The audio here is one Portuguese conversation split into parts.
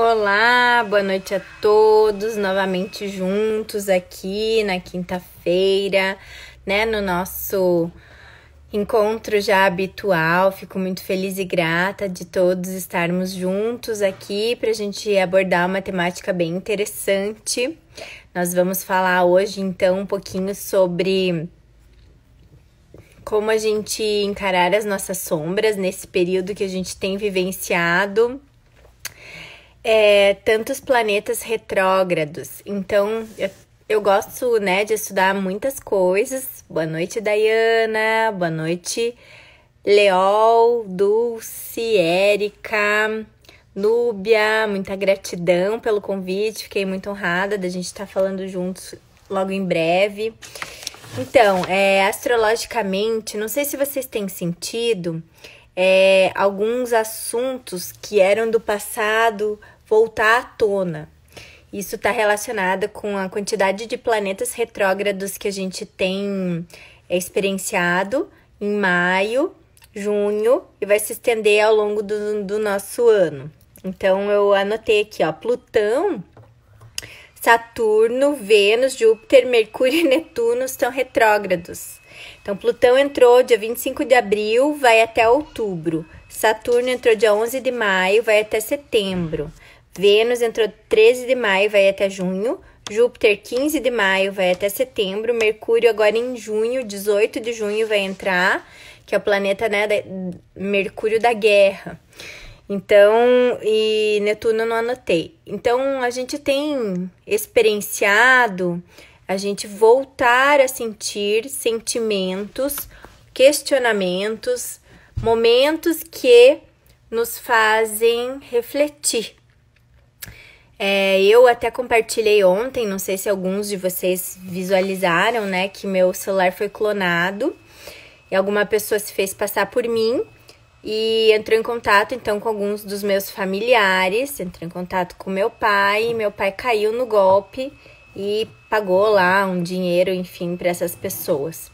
Olá, boa noite a todos, novamente juntos aqui na quinta-feira, né, no nosso encontro já habitual. Fico muito feliz e grata de todos estarmos juntos aqui para a gente abordar uma temática bem interessante. Nós vamos falar hoje, então, um pouquinho sobre como a gente encarar as nossas sombras nesse período que a gente tem vivenciado. Tantos planetas retrógrados. Então, eu gosto, né, de estudar muitas coisas. Boa noite, Dayana. Boa noite, Leol, Dulce, Érica, Núbia. Muita gratidão pelo convite. Fiquei muito honrada da gente estar falando juntos logo em breve. Então, astrologicamente, não sei se vocês têm sentido alguns assuntos que eram do passado voltar à tona. Isso está relacionado com a quantidade de planetas retrógrados que a gente tem experienciado em maio, junho e vai se estender ao longo do nosso ano. Então, eu anotei aqui, ó, Plutão, Saturno, Vênus, Júpiter, Mercúrio e Netuno estão retrógrados. Então, Plutão entrou dia 25 de abril, vai até outubro. Saturno entrou dia 11 de maio, vai até setembro. Vênus entrou 13 de maio, vai até junho. Júpiter, 15 de maio, vai até setembro. Mercúrio, agora em junho, 18 de junho, vai entrar, que é o planeta, né, Mercúrio da guerra. Então, e Netuno eu não anotei. Então, a gente tem experienciado a gente voltar a sentir sentimentos, questionamentos, momentos que nos fazem refletir. Eu até compartilhei ontem, não sei se alguns de vocês visualizaram, né, que meu celular foi clonado e alguma pessoa se fez passar por mim e entrou em contato, então, com alguns dos meus familiares, entrou em contato com meu pai caiu no golpe e pagou lá um dinheiro, enfim, para essas pessoas.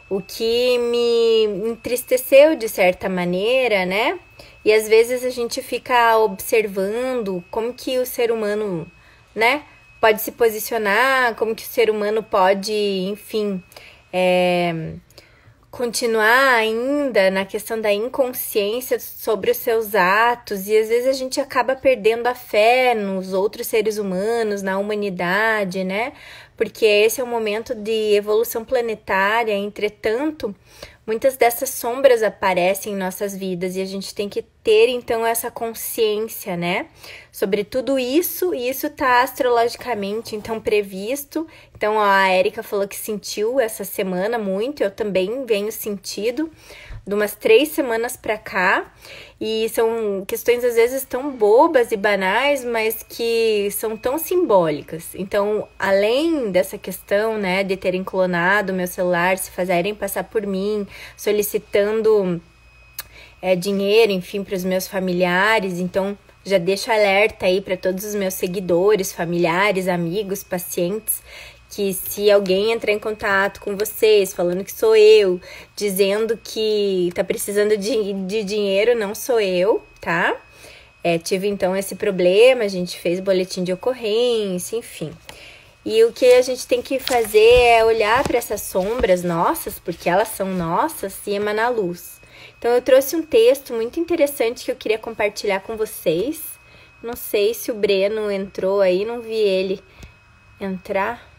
O que me entristeceu de certa maneira, né? E às vezes a gente fica observando como que o ser humano, né, pode se posicionar, como que o ser humano pode, enfim, continuar ainda na questão da inconsciência sobre os seus atos, e às vezes a gente acaba perdendo a fé nos outros seres humanos, na humanidade, né? Porque esse é um momento de evolução planetária. Entretanto, muitas dessas sombras aparecem em nossas vidas e a gente tem que ter, então, essa consciência, né? Sobre tudo isso, e isso tá astrologicamente, então, previsto. Então, a Érica falou que sentiu essa semana muito, eu também venho sentido de umas 3 semanas pra cá, e são questões às vezes tão bobas e banais, mas que são tão simbólicas. Então, além dessa questão, né, de terem clonado meu celular, se fazerem passar por mim, solicitando dinheiro, enfim, para os meus familiares, então já deixo alerta aí para todos os meus seguidores, familiares, amigos, pacientes, que se alguém entrar em contato com vocês, falando que sou eu, dizendo que tá precisando de dinheiro, não sou eu, tá? Tive então esse problema, a gente fez boletim de ocorrência, enfim. E o que a gente tem que fazer é olhar para essas sombras nossas, porque elas são nossas, e emanar luz. Então, eu trouxe um texto muito interessante que eu queria compartilhar com vocês. Não sei se o Breno entrou aí, não vi ele entrar.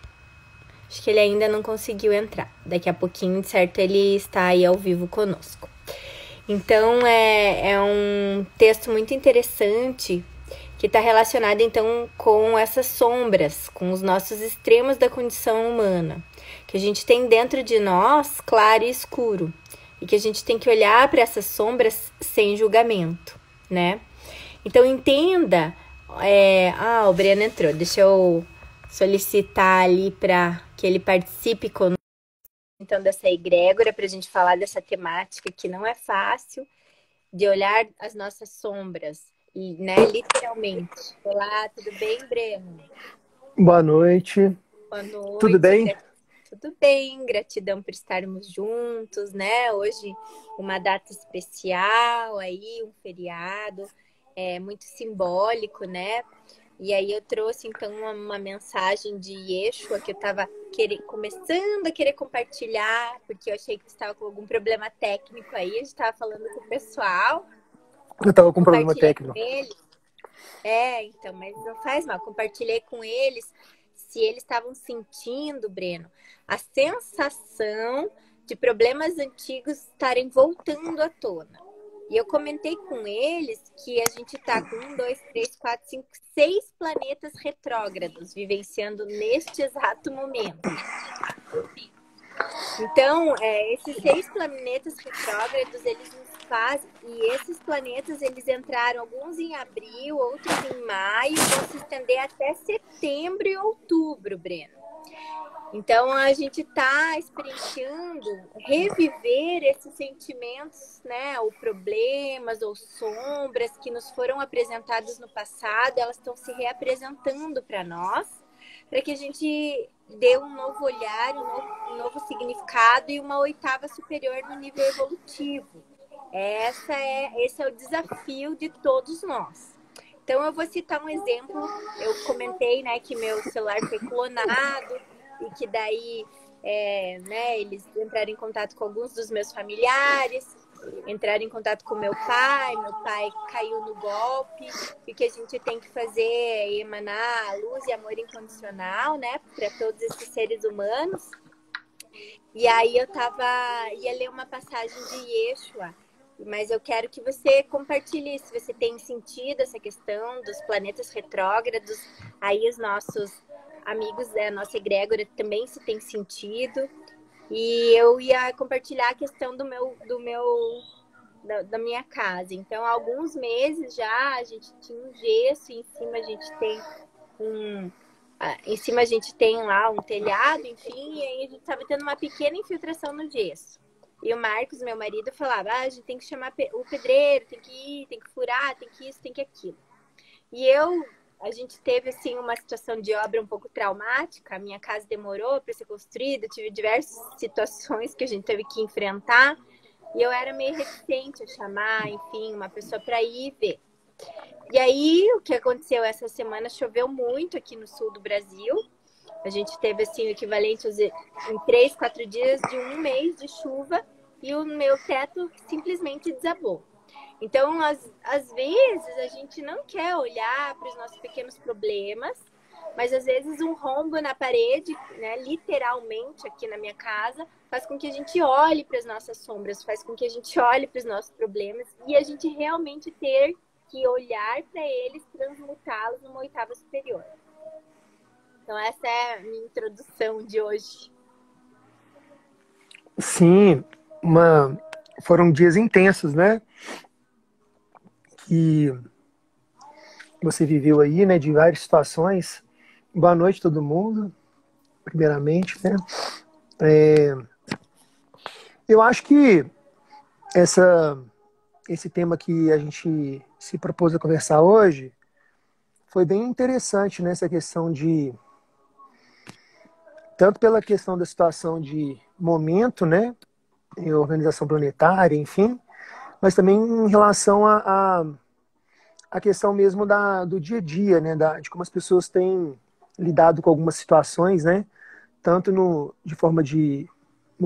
Acho que ele ainda não conseguiu entrar. Daqui a pouquinho, certo, ele está aí ao vivo conosco. Então, é um texto muito interessante que está relacionado, então, com essas sombras, com os nossos extremos da condição humana, que a gente tem dentro de nós, claro e escuro, e que a gente tem que olhar para essas sombras sem julgamento, né? Então, entenda... o Breno entrou, deixa eu solicitar ali para que ele participe conosco, então, dessa egrégora, para a gente falar dessa temática que não é fácil, de olhar as nossas sombras, e, né, literalmente. Olá, tudo bem, Breno? Boa noite, Boa tudo noite, bem? tudo bem, gratidão por estarmos juntos, né? Hoje uma data especial aí, um feriado. é muito simbólico, né? E aí eu trouxe então uma mensagem de Yeshua que eu estava começando a querer compartilhar, porque eu achei que estava com algum problema técnico aí, a gente estava falando com o pessoal, Eu estava com um problema compartilhei com técnico. eles. Então, mas não faz mal. Compartilhei com eles se eles estavam sentindo, Breno, a sensação de problemas antigos estarem voltando à tona. E eu comentei com eles que a gente está com 1, 2, 3, 4, 5, 6 planetas retrógrados vivenciando neste exato momento. Então, esses 6 planetas retrógrados, eles nos fazem, e esses planetas, eles entraram alguns em abril, outros em maio, vão se estender até setembro e outubro, Breno. Então, a gente está experienciando reviver esses sentimentos, né, ou problemas, ou sombras que nos foram apresentados no passado, elas estão se reapresentando para nós, para que a gente dê um novo olhar, um novo significado e uma oitava superior no nível evolutivo. Esse é o desafio de todos nós. Então, eu vou citar um exemplo. Eu comentei, né, que meu celular foi clonado e que daí eles entraram em contato com alguns dos meus familiares, entraram em contato com meu pai caiu no golpe, e que a gente tem que fazer é emanar luz e amor incondicional, né, para todos esses seres humanos. E aí eu ia ler uma passagem de Yeshua, mas eu quero que você compartilhe se você tem sentido essa questão dos planetas retrógrados, aí os nossos amigos da nossa egrégora também se tem sentido. E eu ia compartilhar a questão da minha casa. Então, há alguns meses já a gente tinha um gesso, e em cima a gente tem lá um telhado, enfim, e aí a gente estava tendo uma pequena infiltração no gesso. E o Marcos, meu marido, falava, a gente tem que chamar o pedreiro, tem que ir, tem que furar, tem que isso, tem que aquilo. E a gente teve, assim, uma situação de obra um pouco traumática. A minha casa demorou para ser construída, tive diversas situações que a gente teve que enfrentar. E eu era meio reticente a chamar, enfim, uma pessoa para ir ver. E aí, o que aconteceu essa semana, choveu muito aqui no sul do Brasil. A gente teve, assim, o equivalente em 3, 4 dias de um mês de chuva e o meu teto simplesmente desabou. Então, às vezes, a gente não quer olhar para os nossos pequenos problemas, mas às vezes um rombo na parede, né, literalmente aqui na minha casa, faz com que a gente olhe para as nossas sombras, faz com que a gente olhe para os nossos problemas e a gente realmente ter que olhar para eles, transmutá-los numa oitava superior. Então, essa é a minha introdução de hoje. Sim, foram dias intensos, né? Que você viveu aí, né? De várias situações. Boa noite, todo mundo, primeiramente, né? Eu acho que esse tema que a gente se propôs a conversar hoje foi bem interessante nessa questão tanto pela questão da situação de momento, né, em organização planetária, enfim, mas também em relação a questão mesmo do dia a dia, né, de como as pessoas têm lidado com algumas situações, né, tanto no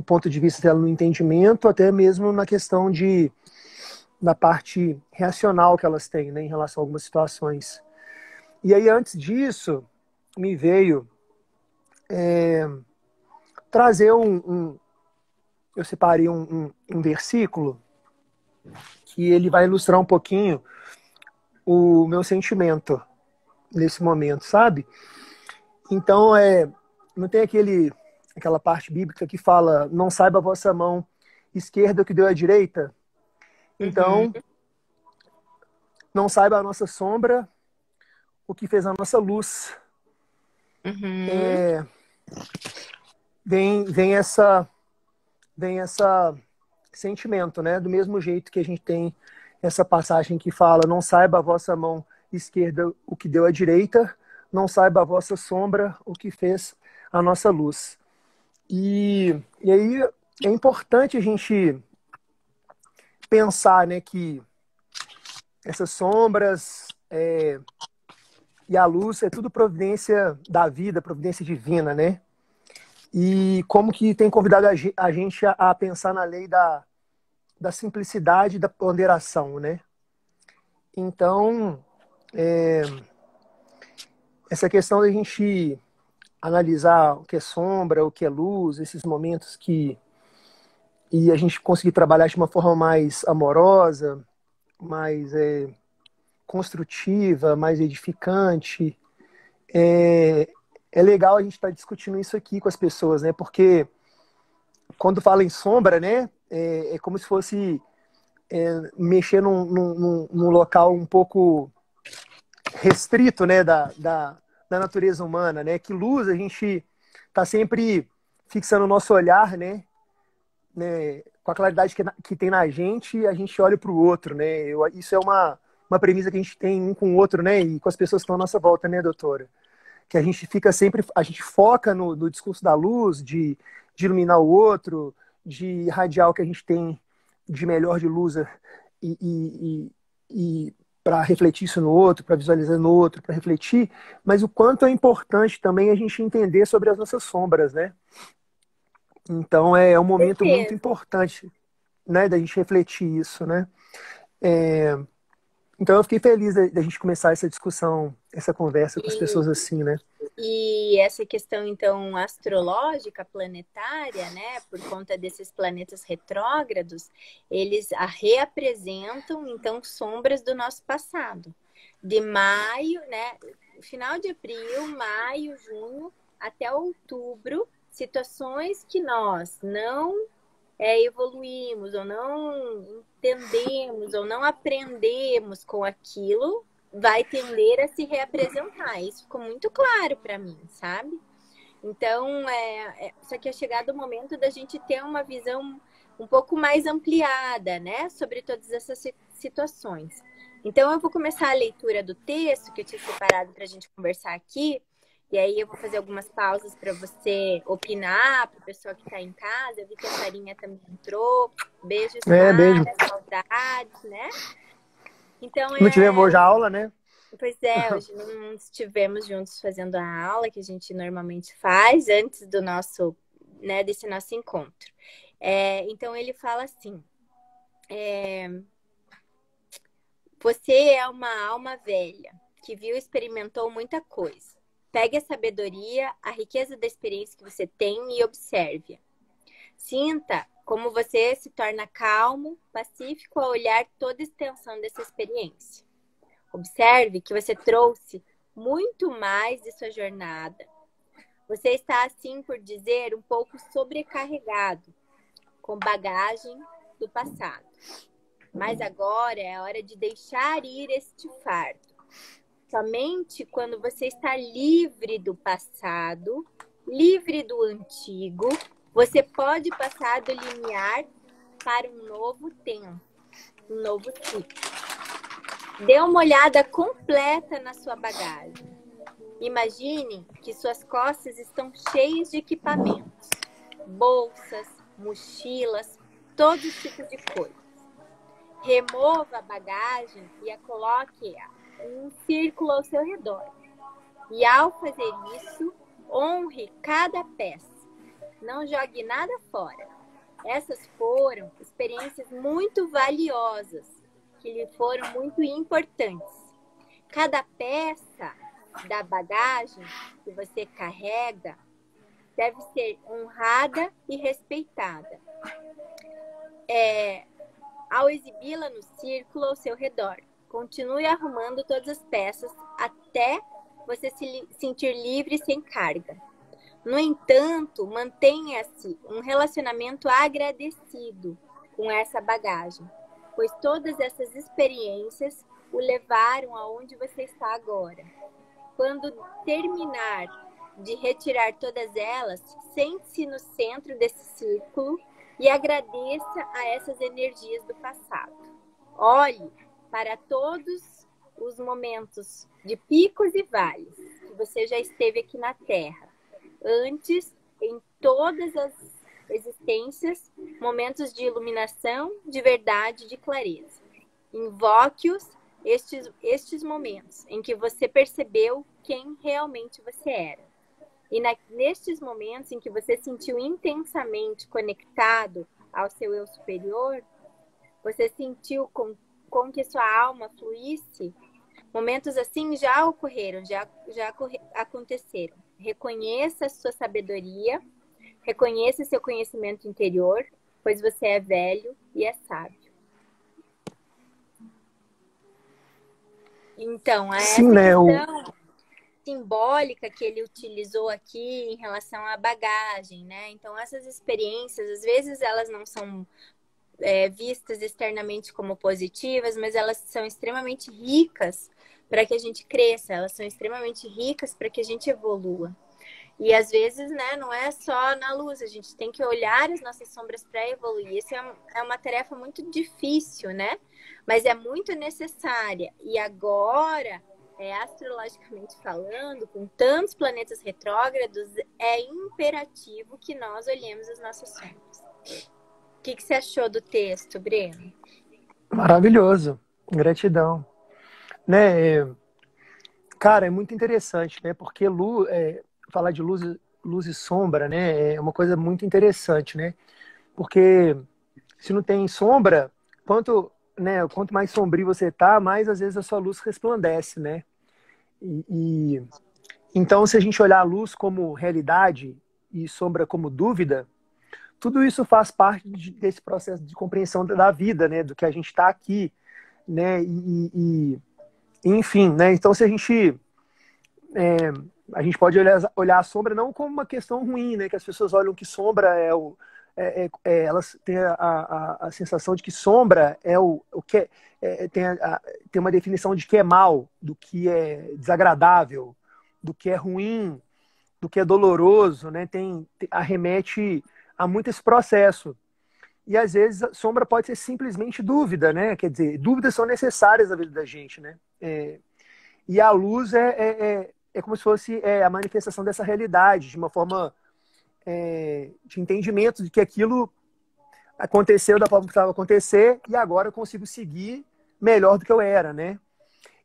ponto de vista dela no entendimento, até mesmo na questão da parte reacional que elas têm, né, em relação a algumas situações. E aí, antes disso, me veio trazer eu separei um versículo que ele vai ilustrar um pouquinho o meu sentimento nesse momento, sabe? Então, não tem aquela parte bíblica que fala, não saiba a vossa mão esquerda o que deu à direita? Então, não saiba a nossa sombra o que fez a nossa luz. Vem essa sentimento, né? Do mesmo jeito que a gente tem essa passagem que fala, não saiba a vossa mão esquerda o que deu à direita, não saiba a vossa sombra o que fez a nossa luz. E aí é importante a gente pensar, né, que essas sombras e a luz é tudo providência da vida, providência divina, né? E como que tem convidado a gente a pensar na lei da simplicidade e da ponderação, né? Então, essa questão da gente analisar o que é sombra, o que é luz, esses momentos e a gente conseguir trabalhar de uma forma mais amorosa, mais construtiva, mais edificante. É legal a gente estar discutindo isso aqui com as pessoas, né? Porque quando fala em sombra, né? É como se fosse mexer num local um pouco restrito, né? Da natureza humana, né? Que luz a gente está sempre fixando o nosso olhar, né? Com a claridade que tem na gente, a gente olha para o outro, né? Isso é uma premissa que a gente tem um com o outro, né? E com as pessoas que estão à nossa volta, né, doutora? Que a gente fica sempre, a gente foca no discurso da luz, de iluminar o outro, de irradiar o que a gente tem de melhor de luz e para refletir isso no outro, para visualizar no outro, para refletir, mas o quanto é importante também a gente entender sobre as nossas sombras, né? Então é um momento muito Certeza. importante, né, da gente refletir isso, né? Então eu fiquei feliz da gente começar essa discussão, essa conversa com as pessoas E, assim, né? e essa questão, então, astrológica, planetária, né, por conta desses planetas retrógrados, eles reapresentam, então, sombras do nosso passado. De maio, né, final de abril, maio, junho, até outubro, situações que nós não evoluímos, ou não entendemos, ou não aprendemos com aquilo, vai tender a se reapresentar. Isso ficou muito claro para mim, sabe? Então, só que é chegado o momento da gente ter uma visão um pouco mais ampliada, né, sobre todas essas situações. Então, eu vou começar a leitura do texto que eu tinha separado para a gente conversar aqui. E aí eu vou fazer algumas pausas para você opinar, para o pessoal que está em casa. Eu vi que a Sarinha também entrou. Beijo, Beijo. Sara, saudades, né? Então, Não tivemos hoje a aula, né? pois é, hoje não estivemos juntos fazendo a aula que a gente normalmente faz antes do nosso, né, desse nosso encontro. Então ele fala assim: você é uma alma velha que viu e experimentou muita coisa. Pegue a sabedoria, a riqueza da experiência que você tem e observe-a. Sinta como você se torna calmo, pacífico ao olhar toda a extensão dessa experiência. Observe que você trouxe muito mais de sua jornada. Você está, assim por dizer, um pouco sobrecarregado, com bagagem do passado. Mas agora é a hora de deixar ir este fardo. Somente quando você está livre do passado, livre do antigo, você pode passar do limiar para um novo tempo, um novo ciclo. Dê uma olhada completa na sua bagagem. Imagine que suas costas estão cheias de equipamentos, bolsas, mochilas, todos os tipos de coisas. Remova a bagagem e a coloque em um círculo ao seu redor. E ao fazer isso, honre cada peça. Não jogue nada fora. Essas foram experiências muito valiosas, que lhe foram muito importantes. Cada peça da bagagem que você carrega deve ser honrada e respeitada. Ao exibi-la no círculo ao seu redor, continue arrumando todas as peças até você se sentir livre e sem carga. No entanto, mantenha-se um relacionamento agradecido com essa bagagem, pois todas essas experiências o levaram aonde você está agora. Quando terminar de retirar todas elas, sente-se no centro desse círculo e agradeça a essas energias do passado. Olhe para todos os momentos de picos e vales que você já esteve aqui na Terra. Antes, em todas as existências, momentos de iluminação, de verdade, de clareza. Invoque-os estes momentos em que você percebeu quem realmente você era. E nestes momentos em que você sentiu intensamente conectado ao seu eu superior, você sentiu com que sua alma fluísse, momentos assim já ocorreram, já aconteceram. Reconheça a sua sabedoria, reconheça seu conhecimento interior, pois você é velho e é sábio. Então, Sim, essa né? questão simbólica que ele utilizou aqui em relação à bagagem, né? Então, essas experiências, às vezes, elas não são vistas externamente como positivas, mas elas são extremamente ricas para que a gente cresça, elas são extremamente ricas para que a gente evolua. E às vezes, né, não é só na luz, a gente tem que olhar as nossas sombras para evoluir. Isso é uma tarefa muito difícil, né? Mas é muito necessária. E agora, astrologicamente falando, com tantos planetas retrógrados, é imperativo que nós olhemos as nossas sombras. O que você achou do texto, Breno? Maravilhoso. Gratidão. Né? Cara, é muito interessante, né? Porque falar de luz e sombra, né? É uma coisa muito interessante, né? Porque se não tem sombra, quanto mais sombrio você tá, mais às vezes a sua luz resplandece, né? E então, se a gente olhar a luz como realidade e sombra como dúvida, tudo isso faz parte desse processo de compreensão da vida, né? Do que a gente está aqui, né? Enfim, né? Então, se a gente pode olhar a sombra não como uma questão ruim, né? Que as pessoas olham que sombra elas têm a sensação de que sombra é o que tem uma definição de que é mal, do que é desagradável, do que é ruim, do que é doloroso, né? Arremete a muito esse processo. E às vezes a sombra pode ser simplesmente dúvida, né? Quer dizer, dúvidas são necessárias na vida da gente, né? E a luz é como se fosse a manifestação dessa realidade, de uma forma de entendimento de que aquilo aconteceu da forma que precisava acontecer e agora eu consigo seguir melhor do que eu era, né?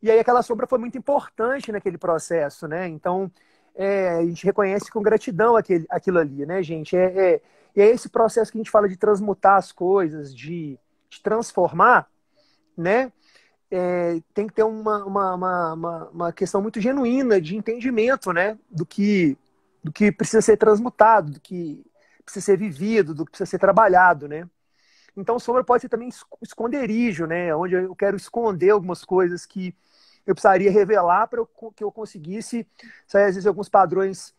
E aí aquela sombra foi muito importante naquele processo, né? Então, a gente reconhece com gratidão aquilo ali, né, gente? E é esse processo que a gente fala de transmutar as coisas, de transformar, né? Tem que ter uma questão muito genuína de entendimento, né? Do que precisa ser transmutado, do que precisa ser vivido, do que precisa ser trabalhado, né? Então, sombra pode ser também esconderijo, né? Onde eu quero esconder algumas coisas que eu precisaria revelar para que eu conseguisse sair, às vezes, alguns padrões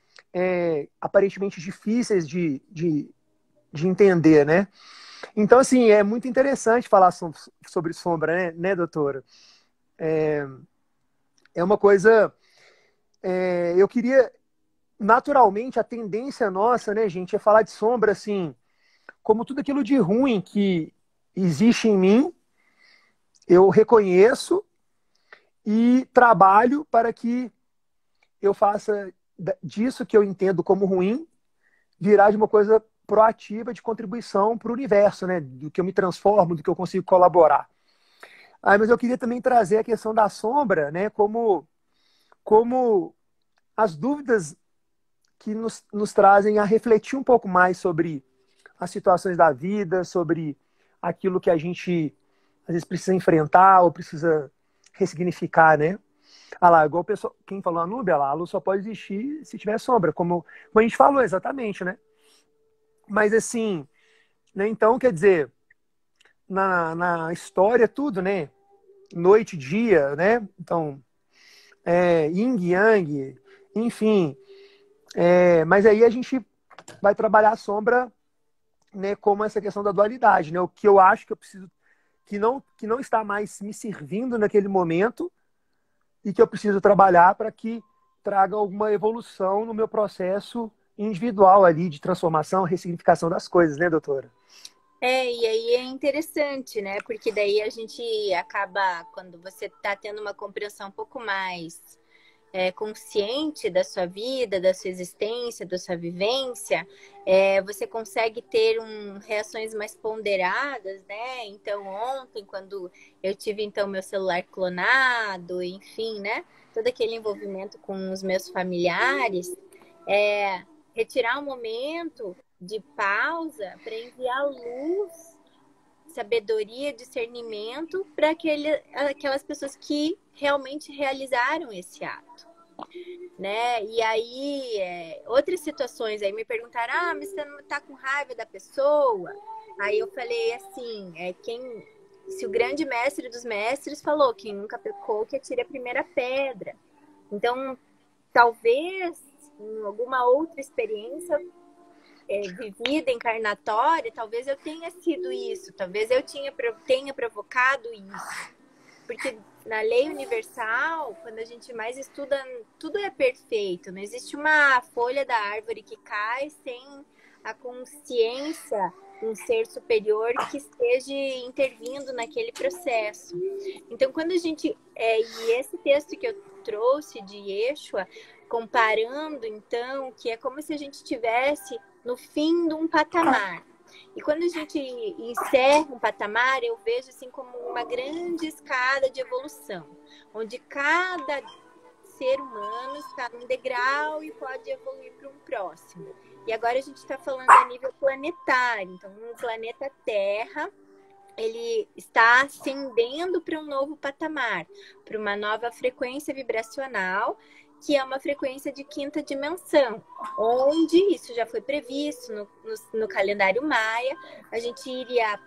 aparentemente difíceis de entender, né? Então, assim, é muito interessante falar sobre sombra, né, doutora? É uma coisa... eu queria... Naturalmente, a tendência nossa, né, gente, é falar de sombra, assim, como tudo aquilo de ruim que existe em mim, eu reconheço e trabalho para que eu faça disso que eu entendo como ruim virar de uma coisa proativa de contribuição para o universo, né? Do que eu me transformo, do que eu consigo colaborar. Mas eu queria também trazer a questão da sombra, né? Como as dúvidas que nos trazem a refletir um pouco mais sobre as situações da vida, sobre aquilo que a gente às vezes precisa enfrentar ou precisa ressignificar, né? Ah lá, igual o pessoal, quem falou a Núbia lá, a luz só pode existir se tiver sombra, como a gente falou exatamente, né? Mas assim, né, então quer dizer, na história tudo, né? Noite, dia, né? Então, yin, yang, enfim. Mas aí a gente vai trabalhar a sombra, né, como essa questão da dualidade, né? O que eu acho que eu preciso, que não está mais me servindo naquele momento e que eu preciso trabalhar para que traga alguma evolução no meu processo individual ali de transformação, ressignificação das coisas, né, doutora? E aí é interessante, né? Porque daí a gente acaba, quando você está tendo uma compreensão um pouco mais consciente da sua vida, da sua existência, da sua vivência, você consegue ter reações mais ponderadas, né? Então, ontem, quando eu tive, então, meu celular clonado, enfim, né? Todo aquele envolvimento com os meus familiares, retirar um momento de pausa para enviar luz, sabedoria, discernimento para aquelas pessoas que realmente realizaram esse ato, né? E aí, outras situações, aí me perguntaram, mas você não tá com raiva da pessoa? Aí eu falei assim, se o grande mestre dos mestres falou, quem nunca pecou, que atire a primeira pedra. Então, talvez, em alguma outra experiência vivida, encarnatória, talvez eu tenha sido isso, talvez eu tenha provocado isso. Porque na lei universal, quando a gente mais estuda, tudo é perfeito. Não existe uma folha da árvore que cai sem a consciência de um ser superior que esteja intervindo naquele processo. Então, quando a gente... e esse texto que eu trouxe de Yeshua, comparando, então, que é como se a gente estivesse no fim de um patamar. E quando a gente encerra um patamar, eu vejo assim como uma grande escada de evolução, onde cada ser humano está num degrau e pode evoluir para um próximo. E agora a gente está falando a nível planetário. Então, o planeta Terra, ele está ascendendo para um novo patamar, para uma nova frequência vibracional, que é uma frequência de quinta dimensão, onde isso já foi previsto no calendário maia, a gente iria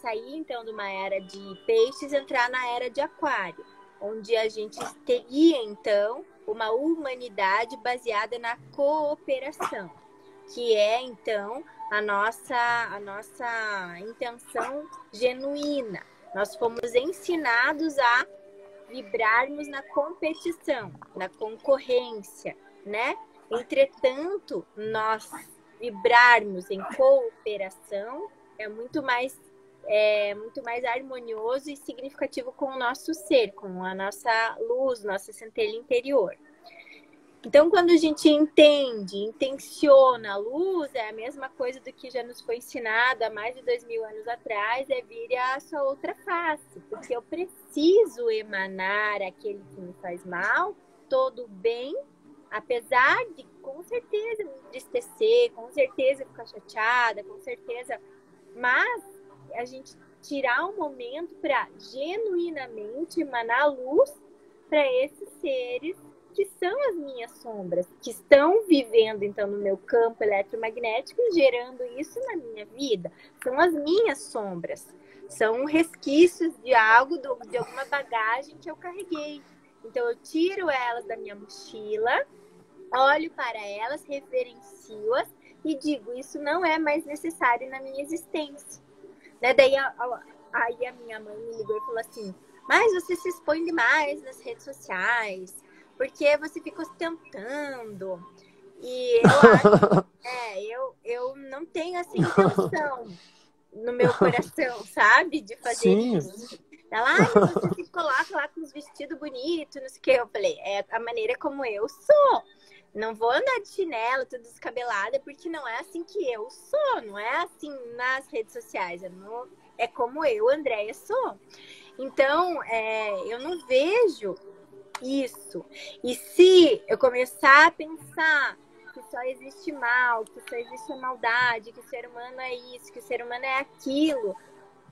sair então de uma era de peixes, entrar na era de aquário, onde a gente teria então uma humanidade baseada na cooperação, que é então a nossa intenção genuína. Nós fomos ensinados a vibrarmos na competição, na concorrência, né? Entretanto, nós vibrarmos em cooperação é muito mais harmonioso e significativo com o nosso ser, com a nossa luz, nossa centelha interior. Então, quando a gente intenciona a luz, é a mesma coisa do que já nos foi ensinado há mais de 2000 anos atrás, vir a sua outra face, porque eu preciso emanar aquele que me faz mal, todo o bem, apesar de, com certeza, me entristecer, com certeza ficar chateada, com certeza, mas a gente tirar um momento para genuinamente emanar luz para esses seres que são as minhas sombras, que estão vivendo, então, no meu campo eletromagnético e gerando isso na minha vida. São as minhas sombras. São resquícios de algo, de alguma bagagem que eu carreguei. Então, eu tiro elas da minha mochila, olho para elas, referencio-as e digo, isso não é mais necessário na minha existência. Né? Daí, aí a minha mãe me ligou e falou assim, mas você se expõe demais nas redes sociais, porque você fica ostentando. E eu acho, eu não tenho essa intenção no meu coração, sabe? De fazer isso. Ela, mas você se coloca lá com os vestidos bonitos, não sei o que. Eu falei, é a maneira como eu sou. Não vou andar de chinelo, tudo descabelada, porque não é assim que eu sou. Não é assim nas redes sociais. É como eu, Andréia, sou. Então, eu não vejo isso. E se eu começar a pensar que só existe mal, que só existe a maldade, que o ser humano é isso, que o ser humano é aquilo,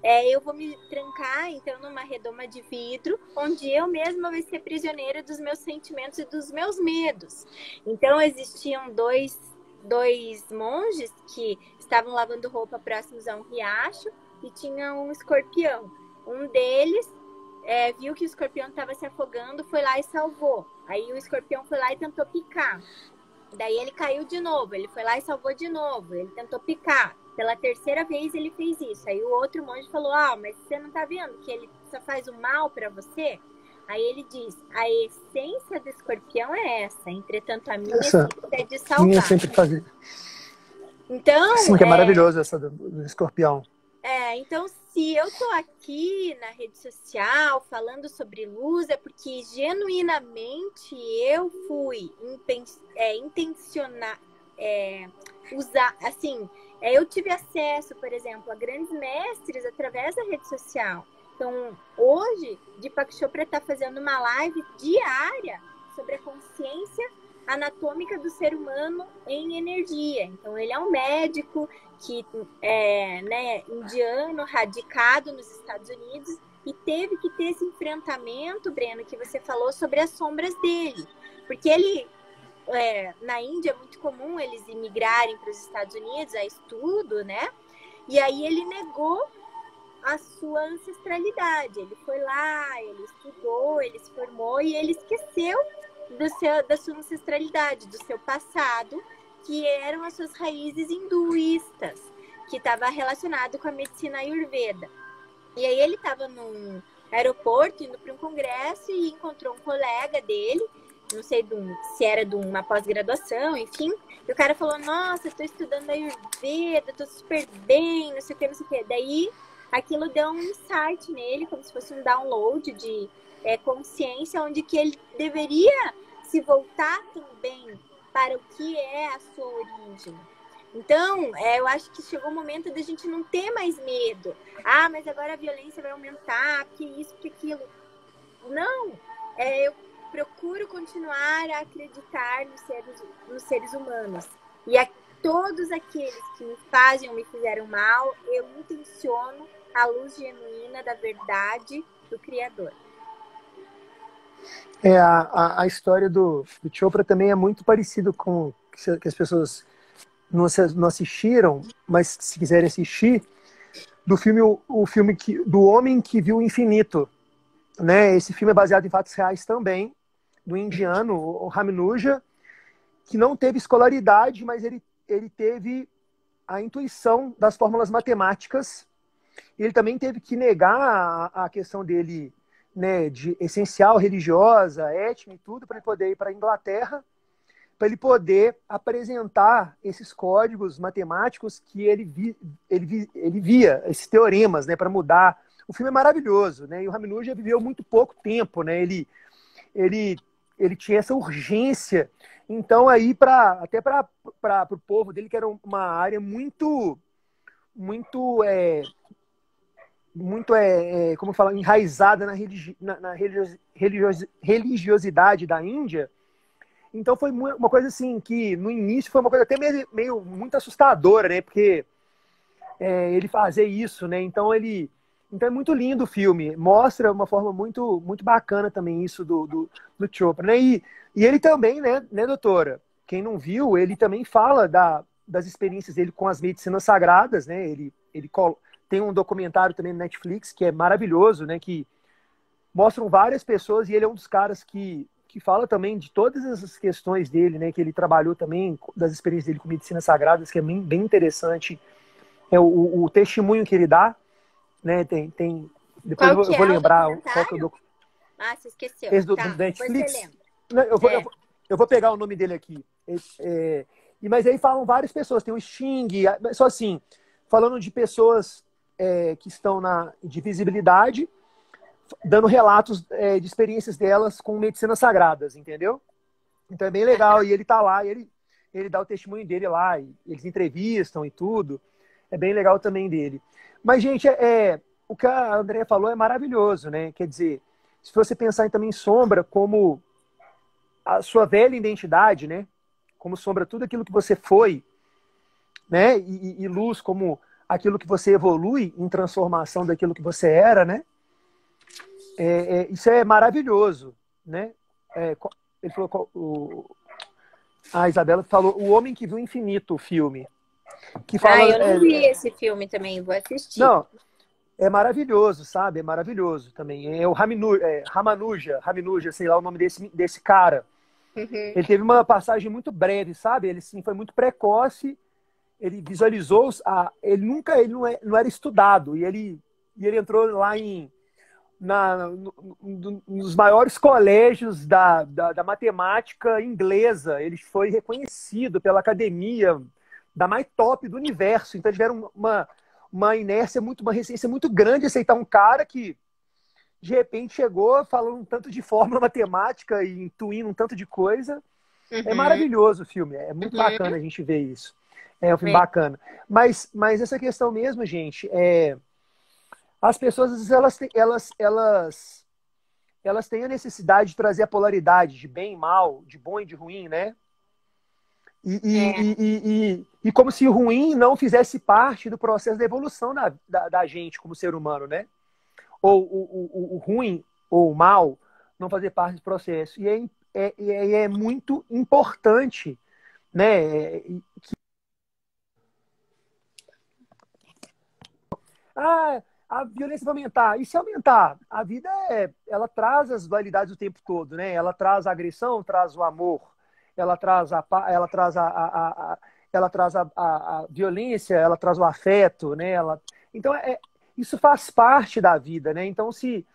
eu vou me trancar, então, numa redoma de vidro, onde eu mesma vou ser prisioneira dos meus sentimentos e dos meus medos. Então, existiam dois monges que estavam lavando roupa próximos a um riacho e tinha um escorpião. Um deles viu que o escorpião estava se afogando, foi lá e salvou. Aí o escorpião foi lá e tentou picar. Daí ele caiu de novo, ele foi lá e salvou de novo. Ele tentou picar. Pela terceira vez ele fez isso. Aí o outro monge falou, mas você não tá vendo que ele só faz o mal para você? Aí ele diz, a essência do escorpião é essa. Entretanto, a minha essência é de salvar. Minha sempre fazer. Então, sim, que é maravilhoso essa do escorpião. Então, se eu tô aqui na rede social falando sobre luz, é porque genuinamente eu fui intencionar, usar, assim, eu tive acesso, por exemplo, a grandes mestres através da rede social. Então, hoje, Deepak Chopra está fazendo uma live diária sobre a consciência anatômica do ser humano em energia. Então, ele é um médico que é, né, indiano, radicado nos Estados Unidos, e teve que ter esse enfrentamento, Breno, que você falou sobre as sombras dele. Porque ele, na Índia é muito comum eles imigrarem para os Estados Unidos a estudo, né? E aí ele negou a sua ancestralidade. Ele foi lá, ele estudou, ele se formou e ele esqueceu da sua ancestralidade, do seu passado, que eram as suas raízes hinduístas, que estava relacionado com a medicina ayurveda. E aí ele estava num aeroporto, indo para um congresso, e encontrou um colega dele, não sei se era de uma pós-graduação, enfim, e o cara falou, nossa, eu estou estudando ayurveda, estou super bem, não sei o que, não sei o que. Daí aquilo deu um insight nele, como se fosse um download de consciência, onde que ele deveria se voltar também para o que é a sua origem. Então, eu acho que chegou o momento da gente não ter mais medo. Ah, mas agora a violência vai aumentar, porque isso, porque aquilo. Não, eu procuro continuar a acreditar nos seres humanos. E a todos aqueles que me fazem ou me fizeram mal, eu intenciono a luz genuína da verdade do Criador. A história do Chopra também é muito parecido com que as pessoas não assistiram, mas se quiserem assistir, do filme o filme do Homem que Viu o Infinito, né? Esse filme é baseado em fatos reais também, do indiano, o Ramanuja, que não teve escolaridade, mas ele teve a intuição das fórmulas matemáticas. Ele também teve que negar a questão dele, né, de essencial religiosa, étnica e tudo, para ele poder ir para a Inglaterra, para ele poder apresentar esses códigos matemáticos que ele via, esses teoremas, né, para mudar. O filme é maravilhoso, né? E o Ramanuja viveu muito pouco tempo, né? Ele tinha essa urgência. Então, aí, até para o povo dele, que era uma área muito como fala, enraizada na religiosidade da Índia. Então foi uma coisa assim que no início foi uma coisa até meio muito assustadora, né? Porque ele fazer isso, né? Então é muito lindo o filme, mostra uma forma muito muito bacana também isso do Chopra, né? E ele também, né, doutora? Quem não viu, ele também fala das experiências dele com as medicinas sagradas, né? Ele tem um documentário também no Netflix que é maravilhoso, né? Que mostram várias pessoas e ele é um dos caras que fala também de todas essas questões dele, né? Que ele trabalhou também, das experiências dele com medicinas sagradas, que é bem interessante. É o testemunho que ele dá, né? Depois Qual que eu vou é lembrar o qual que é o Ah, você esqueceu. esse do Tá, Netflix. Não, eu vou pegar o nome dele aqui. Mas aí falam várias pessoas. Tem o Sting, só assim, falando de pessoas que estão de visibilidade, dando relatos de experiências delas com medicinas sagradas, entendeu? Então é bem legal. E ele tá lá, e ele dá o testemunho dele lá, e eles entrevistam e tudo. É bem legal também dele. Mas, gente, o que a Andrea falou é maravilhoso, né? Quer dizer, se você pensar também em sombra como a sua velha identidade, né? Como sombra tudo aquilo que você foi, né? E luz como aquilo que você evolui em transformação daquilo que você era, né? Isso é maravilhoso, né? Ele falou, a Isabela falou O Homem que Viu o Infinito, o filme. Que fala, eu não vi esse filme também, vou assistir. Não, é maravilhoso, sabe? É maravilhoso também. É o Ramanuja, sei lá o nome desse cara. Uhum. Ele teve uma passagem muito breve, sabe? Ele sim, foi muito precoce. Ele visualizou, ele não era estudado e ele entrou lá nos maiores colégios da matemática inglesa. Ele foi reconhecido pela academia da mais top do universo. Então, eles tiveram uma inércia, uma resistência muito grande a aceitar um cara que, de repente, chegou falando um tanto de fórmula matemática e intuindo um tanto de coisa. É Uhum, maravilhoso o filme, é muito bacana uhum. a gente ver isso. É um filme É, bacana. Mas essa questão mesmo, gente, as pessoas, às vezes, elas têm a necessidade de trazer a polaridade de bem e mal, de bom e de ruim, né? é, E como se o ruim não fizesse parte do processo da evolução da gente como ser humano, né? Ou o ruim ou o mal não fazer parte do processo. E é muito importante, né? Ah, a violência vai aumentar. E se aumentar? A vida ela traz as dualidades o tempo todo, né? Ela traz a agressão, traz o amor, ela traz ela traz ela traz a violência, ela traz o afeto, né? Então isso faz parte da vida, né? Então se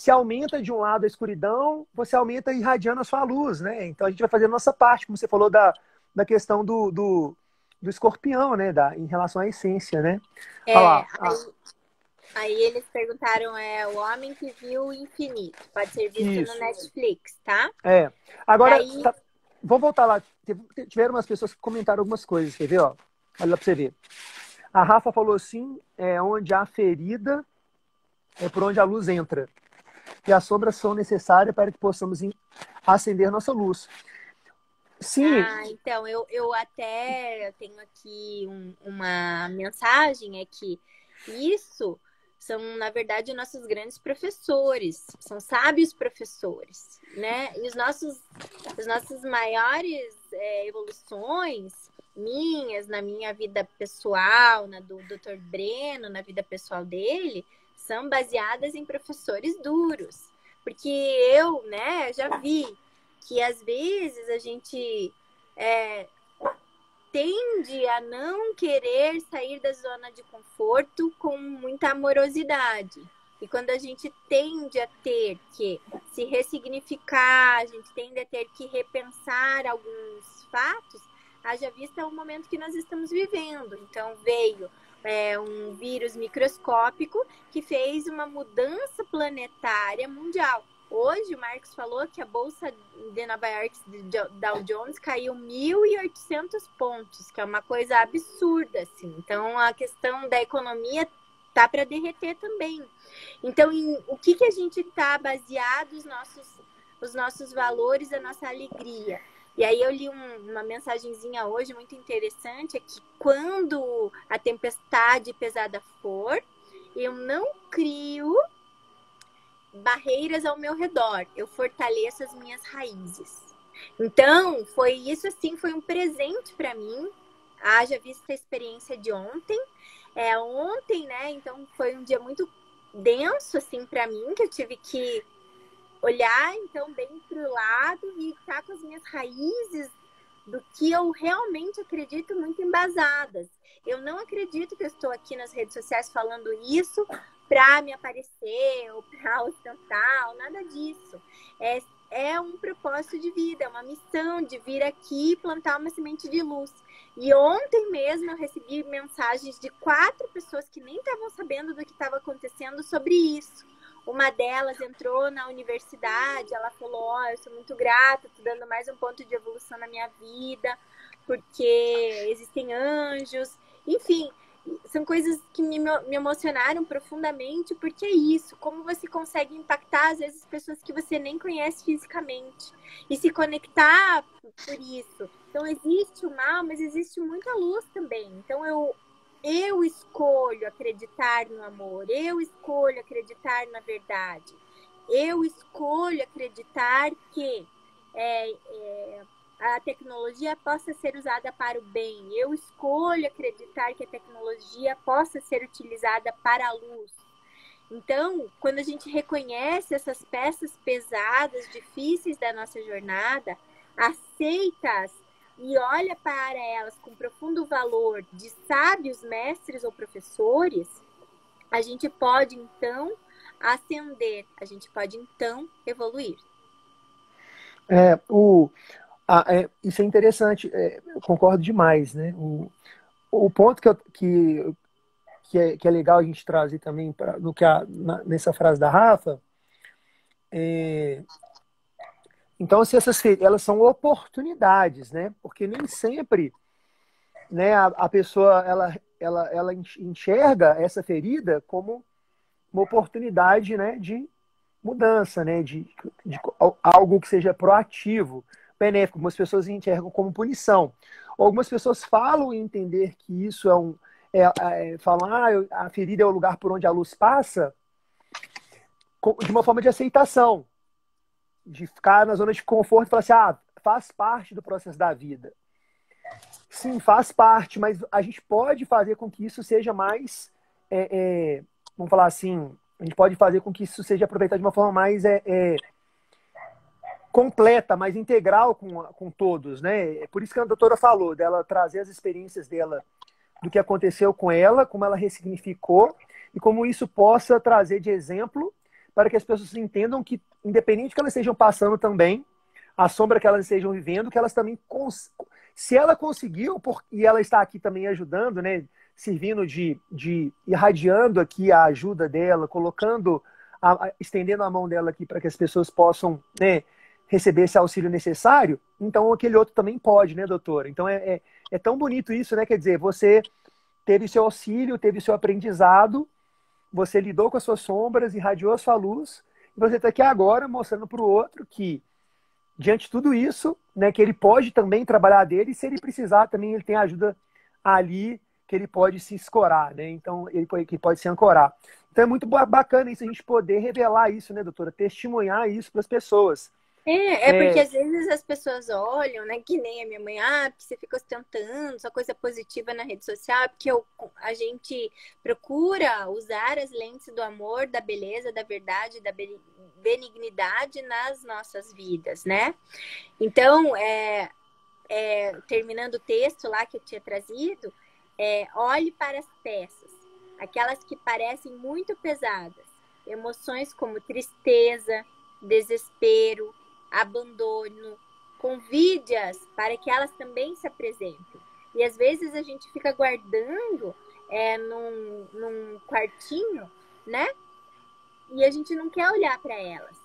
aumenta de um lado a escuridão, você aumenta irradiando a sua luz, né? Então a gente vai fazer a nossa parte, como você falou da questão do escorpião, né? Em relação à essência, né? Olha é, lá. aí eles perguntaram, o Homem que Viu o Infinito. Pode ser visto no Isso. Netflix, tá? Agora, Daí, vamos voltar lá. Tiveram umas pessoas que comentaram algumas coisas, quer ver? Ó? Olha lá pra você ver. A Rafa falou assim: onde há ferida é por onde a luz entra. E as sombras são necessárias para que possamos acender nossa luz. Sim, então, eu até tenho aqui uma mensagem, é que isso são, na verdade, nossos grandes professores, são sábios professores, né? E as nossas maiores evoluções minhas, na minha vida pessoal, na do Dr. Breno, na vida pessoal dele, são baseadas em professores duros. Porque eu, né, já vi que às vezes a gente é, tende a não querer sair da zona de conforto com muita amorosidade. E quando a gente tende a ter que se ressignificar, a gente tende a ter que repensar alguns fatos, haja vista o momento que nós estamos vivendo. Então, veio um vírus microscópico que fez uma mudança planetária mundial. Hoje, o Marcos falou que a bolsa de Nova York, de Dow Jones, caiu 1.800 pontos, que é uma coisa absurda, assim. Então, a questão da economia tá para derreter também. Então, o que a gente está baseado os nossos valores, a nossa alegria? E aí eu li uma mensagenzinha hoje muito interessante, é que quando a tempestade pesada for, eu não crio barreiras ao meu redor, eu fortaleço as minhas raízes. Então, foi isso assim, foi um presente para mim. Haja vista a experiência de ontem. Ontem, né? Então foi um dia muito denso assim para mim, que eu tive que olhar então bem para o lado e estar com as minhas raízes do que eu realmente acredito muito embasadas. Eu não acredito que eu estou aqui nas redes sociais falando isso para me aparecer ou para ostentar, nada disso. É um propósito de vida, é uma missão de vir aqui e plantar uma semente de luz. E ontem mesmo eu recebi mensagens de 4 pessoas que nem estavam sabendo do que estava acontecendo sobre isso. Uma delas entrou na universidade, ela falou, eu sou muito grata, tô dando mais um ponto de evolução na minha vida, porque existem anjos. Enfim, são coisas que me emocionaram profundamente, porque é isso, como você consegue impactar, às vezes, pessoas que você nem conhece fisicamente, e se conectar por isso. Então, existe o mal, mas existe muita luz também. Então, eu escolho acreditar no amor, eu escolho acreditar na verdade, eu escolho acreditar que a tecnologia possa ser usada para o bem, eu escolho acreditar que a tecnologia possa ser utilizada para a luz. Então, quando a gente reconhece essas peças pesadas, difíceis da nossa jornada, aceita-as e olha para elas com profundo valor de sábios mestres ou professores, a gente pode então ascender, a gente pode então evoluir. é, o, isso é interessante, eu concordo demais, né? O ponto que que é legal a gente trazer também no que nessa frase da Rafa. Então, assim, essas elas são oportunidades, né? Porque nem sempre, né, a pessoa ela enxerga essa ferida como uma oportunidade, né, de mudança, né, de algo que seja proativo, benéfico. Algumas pessoas enxergam como punição. Algumas pessoas falam em entender que isso falam, a ferida é o lugar por onde a luz passa, de uma forma de aceitação, de ficar na zona de conforto e falar assim, faz parte do processo da vida. Sim, faz parte, mas a gente pode fazer com que isso seja mais, vamos falar assim, a gente pode fazer com que isso seja aproveitado de uma forma mais completa, mais integral com todos, né? É por isso que a doutora falou, dela trazer as experiências dela, do que aconteceu com ela, como ela ressignificou, e como isso possa trazer de exemplo para que as pessoas entendam que, independente do que elas estejam passando também, a sombra que elas estejam vivendo, que elas também, se ela conseguiu, e ela está aqui também ajudando, né, servindo irradiando aqui a ajuda dela, colocando, estendendo a mão dela aqui para que as pessoas possam, né, receber esse auxílio necessário, então aquele outro também pode, né, doutora? Então é tão bonito isso, né? Quer dizer, você teve seu auxílio, teve seu aprendizado, você lidou com as suas sombras, irradiou a sua luz, e você está aqui agora mostrando para o outro que, diante de tudo isso, né, que ele pode também trabalhar dele, e se ele precisar também ele tem ajuda ali, que ele pode se escorar, né? Então, que pode se ancorar. Então é muito bacana isso, a gente poder revelar isso, né, doutora? Testemunhar isso para as pessoas. Porque às vezes as pessoas olham, né? Que nem a minha mãe, porque você fica ostentando só coisa positiva na rede social, porque a gente procura usar as lentes do amor, da beleza, da verdade, da benignidade nas nossas vidas, né? Então, terminando o texto lá que eu tinha trazido, olhe para as peças, aquelas que parecem muito pesadas, emoções como tristeza, desespero, abandono, convide-as para que elas também se apresentem. E às vezes a gente fica guardando num quartinho, né? E a gente não quer olhar para elas,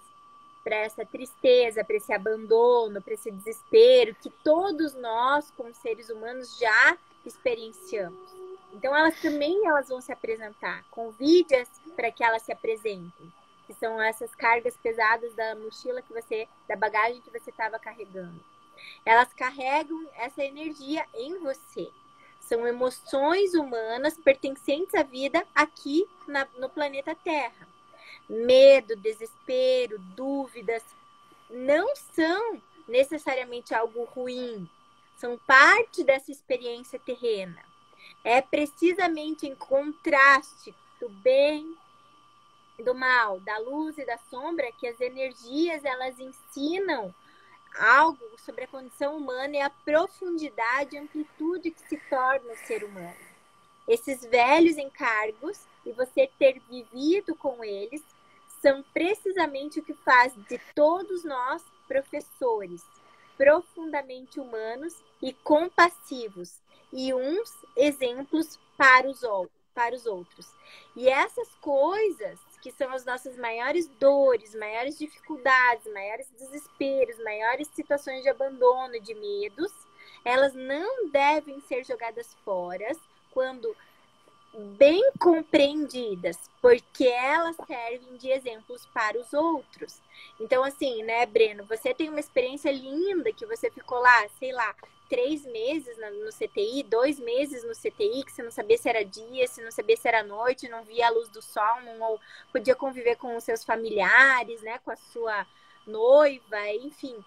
para essa tristeza, para esse abandono, para esse desespero que todos nós, como seres humanos, já experienciamos. Então elas vão se apresentar. Convide-as para que elas se apresentem, que são essas cargas pesadas da mochila da bagagem que você estava carregando. Elas carregam essa energia em você. São emoções humanas pertencentes à vida aqui no planeta Terra. Medo, desespero, dúvidas não são necessariamente algo ruim. São parte dessa experiência terrena. É precisamente em contraste do bem, do mal, da luz e da sombra que as energias elas ensinam algo sobre a condição humana e a profundidade e amplitude que se torna o ser humano. Esses velhos encargos e você ter vivido com eles são precisamente o que faz de todos nós professores profundamente humanos e compassivos e uns exemplos para os outros. E essas coisas que são as nossas maiores dores, maiores dificuldades, maiores desesperos, maiores situações de abandono, de medos, elas não devem ser jogadas fora quando bem compreendidas, porque elas servem de exemplos para os outros. Então, assim, né, Breno, você tem uma experiência linda que você ficou lá, sei lá, 3 meses no CTI, 2 meses no CTI, que você não sabia se era dia, se não sabia se era noite, não via a luz do sol, não podia conviver com os seus familiares, né, com a sua noiva, enfim.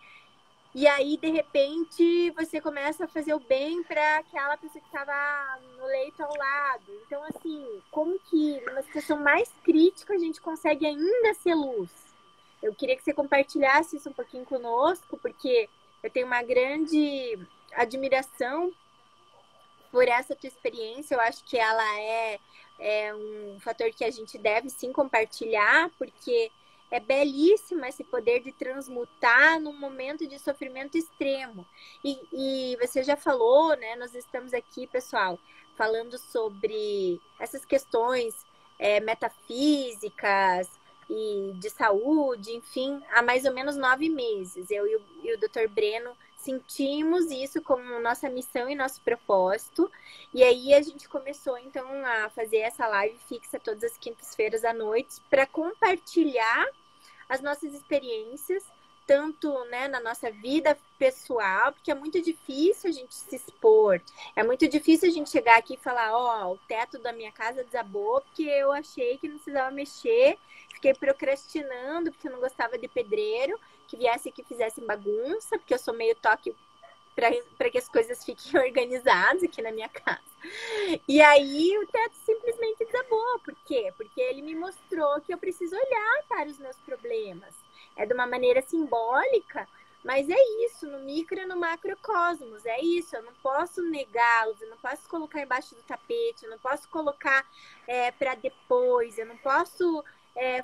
E aí, de repente, você começa a fazer o bem para aquela pessoa que estava no leito ao lado. Então, assim, como que numa situação mais crítica a gente consegue ainda ser luz? Eu queria que você compartilhasse isso um pouquinho conosco, porque eu tenho uma grande admiração por essa tua experiência. Eu acho que ela é um fator que a gente deve sim compartilhar, porque é belíssimo esse poder de transmutar num momento de sofrimento extremo. E você já falou, né? Nós estamos aqui, pessoal, falando sobre essas questões metafísicas e de saúde, enfim, há mais ou menos 9 meses. Eu e o Dr. Breno sentimos isso como nossa missão e nosso propósito. E aí a gente começou, então, a fazer essa live fixa todas as quintas-feiras à noite para compartilhar as nossas experiências, tanto, né, na nossa vida pessoal, porque é muito difícil a gente se expor, é muito difícil a gente chegar aqui e falar, ó, o teto da minha casa desabou porque eu achei que não precisava mexer, fiquei procrastinando porque eu não gostava de pedreiro, que viesse aqui e fizesse bagunça, porque eu sou meio toque para que as coisas fiquem organizadas aqui na minha casa. E aí o teto simplesmente desabou. Por quê? Porque ele me mostrou que eu preciso olhar para os meus problemas. É de uma maneira simbólica, mas é isso, no micro e no macrocosmos, é isso. Eu não posso negá-los, eu não posso colocar embaixo do tapete, eu não posso colocar para depois, eu não posso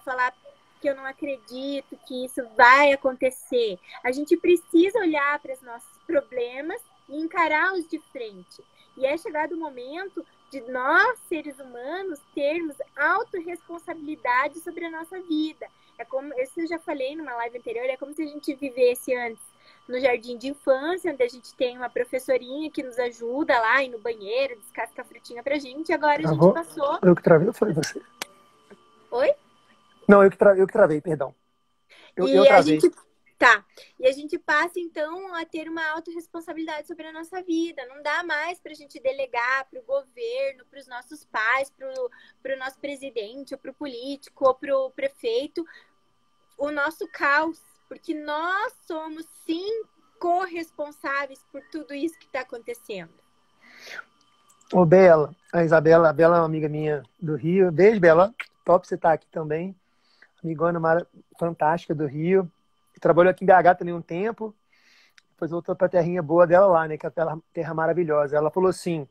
falar que eu não acredito que isso vai acontecer. A gente precisa olhar para os nossos problemas e encará-los de frente. E é chegado o momento de nós, seres humanos, termos autorresponsabilidade sobre a nossa vida. É como, isso eu já falei numa live anterior, é como se a gente vivesse antes no jardim de infância, onde a gente tem uma professorinha que nos ajuda lá, ir no banheiro, descasca a frutinha pra gente, e agora a gente passou... Eu que travei ou foi você? Oi? Não, eu que travei, perdão. Eu travei. E a gente passa, então, a ter uma autorresponsabilidade sobre a nossa vida. Não dá mais para a gente delegar para o governo, para os nossos pais, para o nosso presidente, ou para o político, ou para o prefeito, o nosso caos. Porque nós somos, sim, corresponsáveis por tudo isso que está acontecendo. Ô, Bela, a Isabela, a Bela é uma amiga minha do Rio. Beijo, Bela. Top você estar aqui também. Amigona fantástica do Rio. Trabalhou aqui em BH também um tempo. Depois voltou para a terrinha boa dela lá, né? Que é a terra maravilhosa. Ela falou assim,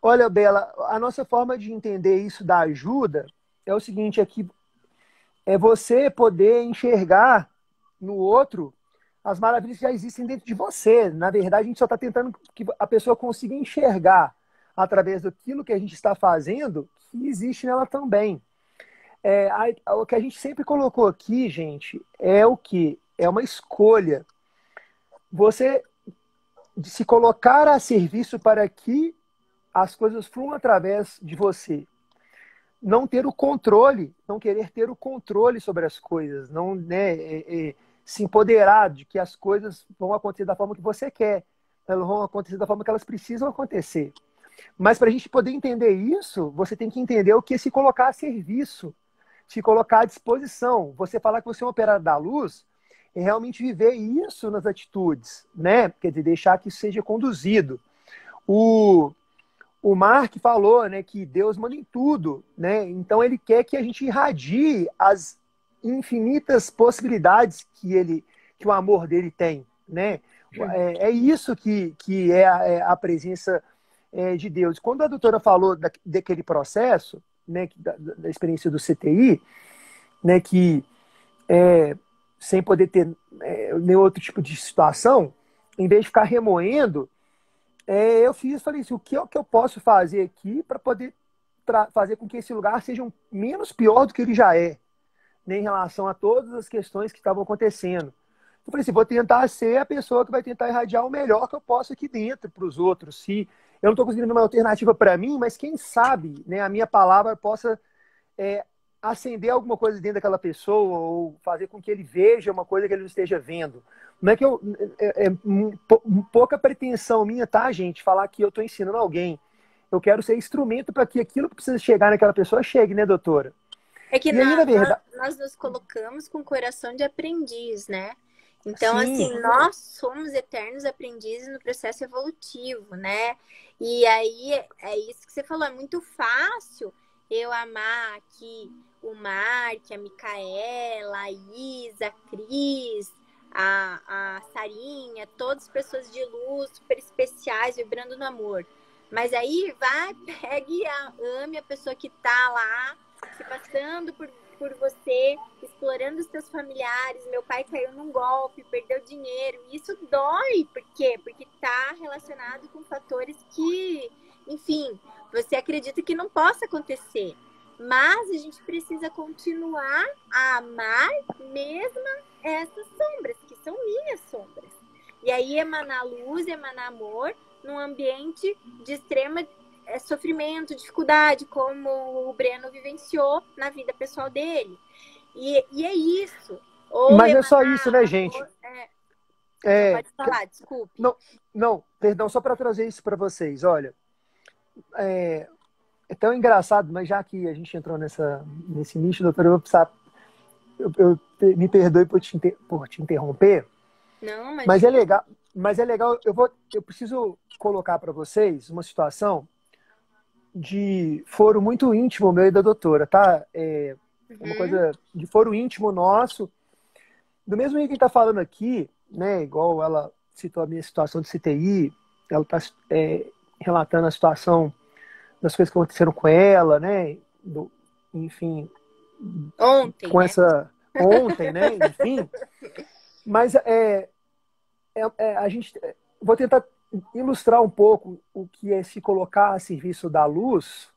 olha, Bela, a nossa forma de entender isso da ajuda é o seguinte, é você poder enxergar no outro as maravilhas que já existem dentro de você. Na verdade, a gente só está tentando que a pessoa consiga enxergar através daquilo que a gente está fazendo que existe nela também. O que a gente sempre colocou aqui, gente, é o que? É uma escolha. Você se colocar a serviço para que as coisas fluam através de você. Não ter o controle, não querer ter o controle sobre as coisas, não, né, se empoderar de que as coisas vão acontecer da forma que você quer. Elas vão acontecer da forma que elas precisam acontecer. Mas para a gente poder entender isso, você tem que entender o que é se colocar a serviço, se colocar à disposição. Você falar que você é um operário da luz é realmente viver isso nas atitudes, né? Quer dizer, deixar que isso seja conduzido. O Mark falou, né, que Deus manda em tudo, né? Então ele quer que a gente irradie as infinitas possibilidades que o amor dele tem, né? É isso que é a presença de Deus. Quando a doutora falou daquele processo, né, da experiência do CTI, né, que sem poder ter nenhum outro tipo de situação, em vez de ficar remoendo, falei assim, o que eu posso fazer aqui para poder fazer com que esse lugar seja menos pior do que ele já é, né, em relação a todas as questões que estavam acontecendo. Eu falei assim, vou tentar ser a pessoa que vai tentar irradiar o melhor que eu posso aqui dentro para os outros. Se eu não estou conseguindo uma alternativa para mim, mas quem sabe, né, a minha palavra possa acender alguma coisa dentro daquela pessoa ou fazer com que ele veja uma coisa que ele não esteja vendo. Não é que pouca pretensão minha, tá, gente, falar que eu estou ensinando alguém. Eu quero ser instrumento para que aquilo que precisa chegar naquela pessoa chegue, né, doutora? É que nós nos colocamos com coração de aprendiz, né? Então, sim, assim, nós somos eternos aprendizes no processo evolutivo, né? E aí, é isso que você falou, é muito fácil eu amar aqui o Mark, a Micaela, a Isa, a Cris, a Sarinha, todas pessoas de luz super especiais, vibrando no amor. Mas aí vai, pegue, ame a pessoa que tá lá, se passando por por você, explorando os seus familiares. Meu pai caiu num golpe, perdeu dinheiro. E isso dói. Por quê? Porque está relacionado com fatores que, enfim, você acredita que não possa acontecer. Mas a gente precisa continuar a amar mesmo essas sombras, que são minhas sombras. E aí emanar luz, emanar amor num ambiente de extrema sofrimento, dificuldade, como o Breno vivenciou na vida pessoal dele. E é isso. Ou Mas não é só isso, né, emanar gente? amor. Não, pode falar, desculpe. Não, não, perdão, só para trazer isso para vocês. Olha, é tão engraçado, mas já que a gente entrou nesse nicho, doutor, eu vou precisar. Me perdoe por te interromper, Não, mas é imagina. legal. Mas é legal. Eu preciso colocar para vocês uma situação de foro muito íntimo meu e da doutora, tá? É uma Uhum. coisa de foro íntimo nosso. Do mesmo jeito que a gente está falando aqui, né? Igual ela citou a minha situação de CTI, ela está relatando a situação das coisas que aconteceram com ela, né? Enfim, Ontem, com né? essa ontem, né? Enfim, mas a gente vou tentar ilustrar um pouco o que é se colocar a serviço da luz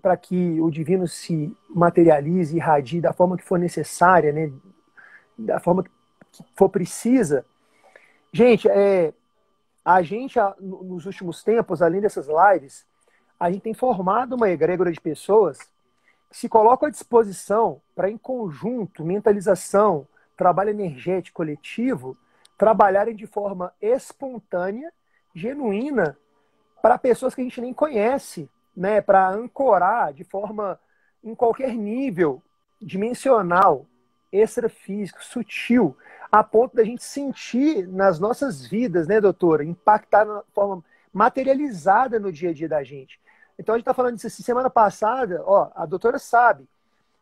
para que o divino se materialize e irradie da forma que for necessária, né? Da forma que for precisa. Gente, a gente, nos últimos tempos, além dessas lives, a gente tem formado uma egrégora de pessoas que se colocam à disposição para, em conjunto, mentalização, trabalho energético coletivo, trabalharem de forma espontânea, genuína, para pessoas que a gente nem conhece, né? Para ancorar de forma, em qualquer nível, dimensional, extrafísico, sutil, a ponto da gente sentir nas nossas vidas, né, doutora? Impactar na forma materializada no dia a dia da gente. Então a gente está falando disso assim, semana passada, ó, a doutora sabe.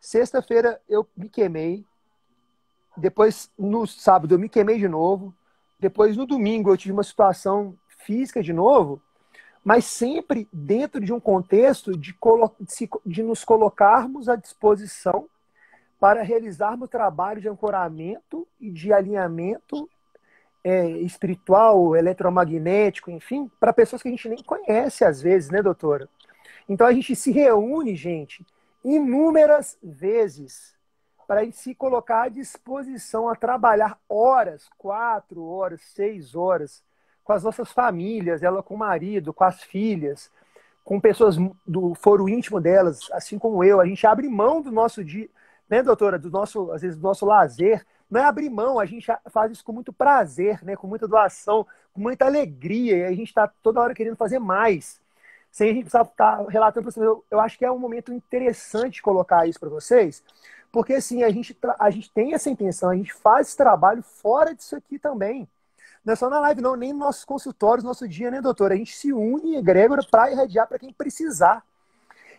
Sexta-feira eu me queimei, depois no sábado eu me queimei de novo, depois no domingo eu tive uma situação física de novo, mas sempre dentro de um contexto de nos colocarmos à disposição para realizarmos trabalho de ancoramento e de alinhamento espiritual, eletromagnético, enfim, para pessoas que a gente nem conhece às vezes, né, doutora? Então a gente se reúne, gente, inúmeras vezes para se colocar à disposição a trabalhar horas, 4 horas, 6 horas, com as nossas famílias, ela com o marido, com as filhas, com pessoas do foro íntimo delas, assim como eu. A gente abre mão do nosso dia, né, doutora? Do nosso, às vezes, do nosso lazer. Não é abrir mão, a gente faz isso com muito prazer, né? Com muita doação, com muita alegria, e a gente está toda hora querendo fazer mais. Sem a gente precisar estar relatando para vocês. Eu acho que é um momento interessante colocar isso para vocês, porque assim, a gente tem essa intenção, a gente faz esse trabalho fora disso aqui também. Não é só na live, não, nem nos nossos consultórios, no nosso dia, né, doutora? A gente se une em egrégora para irradiar para quem precisar.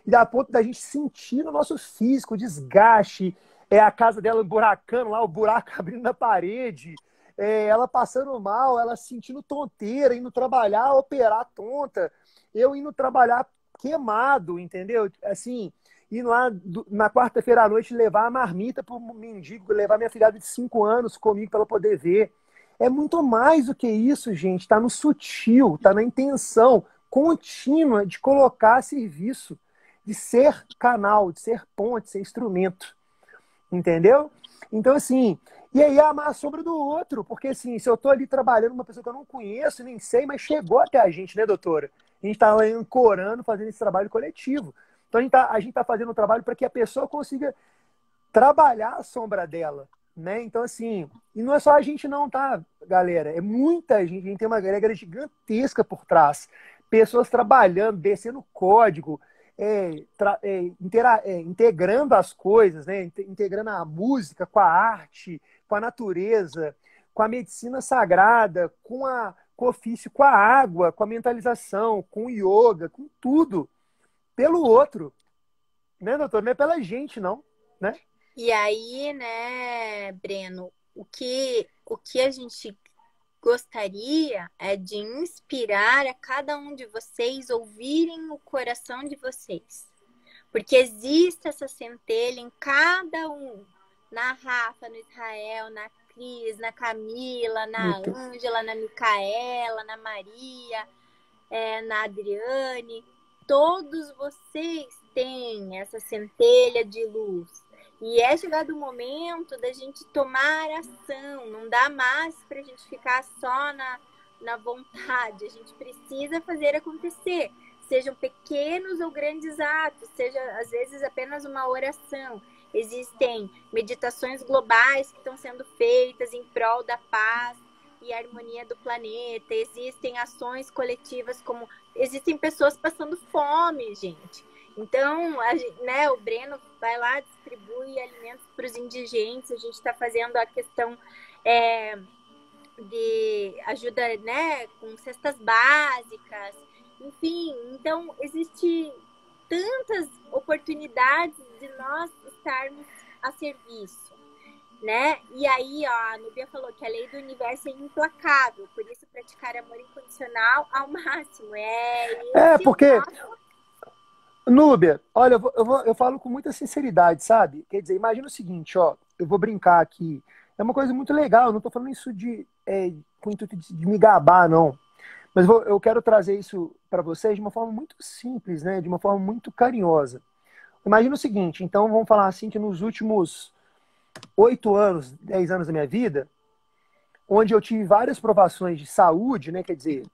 E dá ponto da gente sentir no nosso físico o desgaste, a casa dela buracando lá, o buraco abrindo na parede, ela passando mal, ela sentindo tonteira, indo trabalhar, operar tonta, eu indo trabalhar queimado, entendeu? Assim, indo lá na quarta-feira à noite levar a marmita para o mendigo, levar minha filhada de 5 anos comigo para ela poder ver. É muito mais do que isso, gente. Está no sutil, está na intenção contínua de colocar a serviço, de ser canal, de ser ponte, de ser instrumento. Entendeu? Então, assim, e aí amar a sombra do outro, porque assim, se eu estou ali trabalhando com uma pessoa que eu não conheço, nem sei, mas chegou até a gente, né, doutora? A gente está lá ancorando, fazendo esse trabalho coletivo. Então a gente tá fazendo um trabalho para que a pessoa consiga trabalhar a sombra dela, né? Então, assim, e não é só a gente não, tá, galera? É muita gente, a gente tem uma regra gigantesca por trás. Pessoas trabalhando, descendo código, integrando as coisas, né? Integrando a música com a arte, com a natureza, com a medicina sagrada, com o ofício, com a água, com a mentalização, com o yoga, com tudo, pelo outro, né, doutor? Não é pela gente, não, né? E aí, né, Breno, o que a gente gostaria é de inspirar a cada um de vocês ouvirem o coração de vocês. Porque existe essa centelha em cada um. Na Rafa, no Israel, na Cris, na Camila, na Muito. Ângela, na Micaela, na Maria, na Adriane. Todos vocês têm essa centelha de luz. E é chegado o momento da gente tomar ação. Não dá mais para a gente ficar só na vontade. A gente precisa fazer acontecer. Sejam pequenos ou grandes atos, seja às vezes apenas uma oração. Existem meditações globais que estão sendo feitas em prol da paz e harmonia do planeta. Existem ações coletivas como... Existem pessoas passando fome, gente. Então, né, o Breno vai lá, distribui alimentos para os indigentes. A gente está fazendo a questão de ajuda, né, com cestas básicas. Enfim, então, existe tantas oportunidades de nós estarmos a serviço, né? E aí, ó, a Núbia falou que a lei do universo é implacável, por isso praticar amor incondicional ao máximo. Porque, Núbia, olha, eu falo com muita sinceridade, sabe? Quer dizer, imagina o seguinte, ó, eu vou brincar aqui, é uma coisa muito legal, eu não tô falando isso com o intuito de me gabar, não. Mas eu quero trazer isso para vocês de uma forma muito simples, né? De uma forma muito carinhosa. Imagina o seguinte, então vamos falar assim que nos últimos 8 anos, 10 anos da minha vida, onde eu tive várias provações de saúde, né? Quer dizer,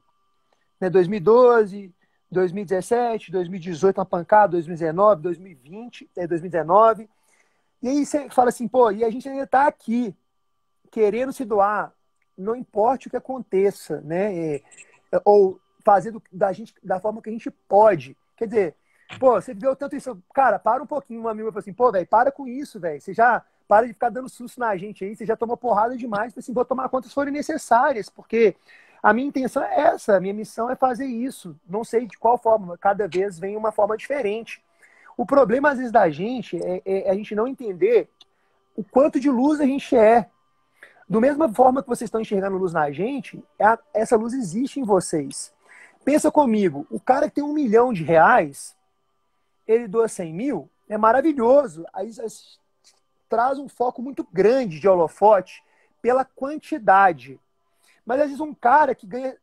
né, 2012, 2017, 2018 uma pancada, 2019, 2020, 2019. E aí você fala assim, pô, e a gente ainda está aqui, querendo se doar, não importa o que aconteça, né? Ou fazer da forma que a gente pode. Quer dizer, pô, você viveu tanto isso. Cara, para um pouquinho. Um amigo falou assim, pô, velho, para com isso, velho. Você já para de ficar dando susto na gente aí, você já tomou porrada demais. Assim, vou tomar quantas forem necessárias, porque a minha intenção é essa, a minha missão é fazer isso. Não sei de qual forma, cada vez vem uma forma diferente. O problema, às vezes, da gente é a gente não entender o quanto de luz a gente é. Do mesma forma que vocês estão enxergando luz na gente, essa luz existe em vocês. Pensa comigo, o cara que tem R$1 milhão, ele doa 100 mil, é maravilhoso. Aí traz um foco muito grande de holofote pela quantidade. Mas às vezes um cara que ganha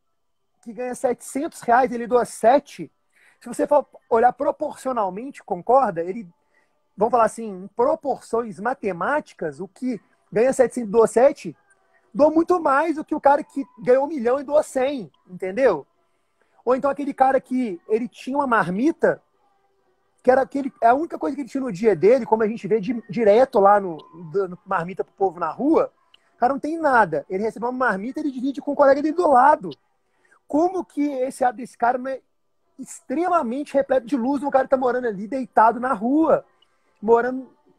R$700, ele doa 7. Se você for olhar proporcionalmente, concorda? Vamos falar assim, em proporções matemáticas, o que ganha 700 e doa 7, doa muito mais do que o cara que ganhou 1 milhão e doa 100, entendeu? Ou então aquele cara que ele tinha uma marmita, que era a única coisa que ele tinha no dia dele, como a gente vê direto lá no marmita pro povo na rua, o cara não tem nada. Ele recebeu uma marmita e ele divide com o colega dele do lado. Como que esse ato desse cara não é extremamente repleto de luz, um cara que tá morando ali deitado na rua,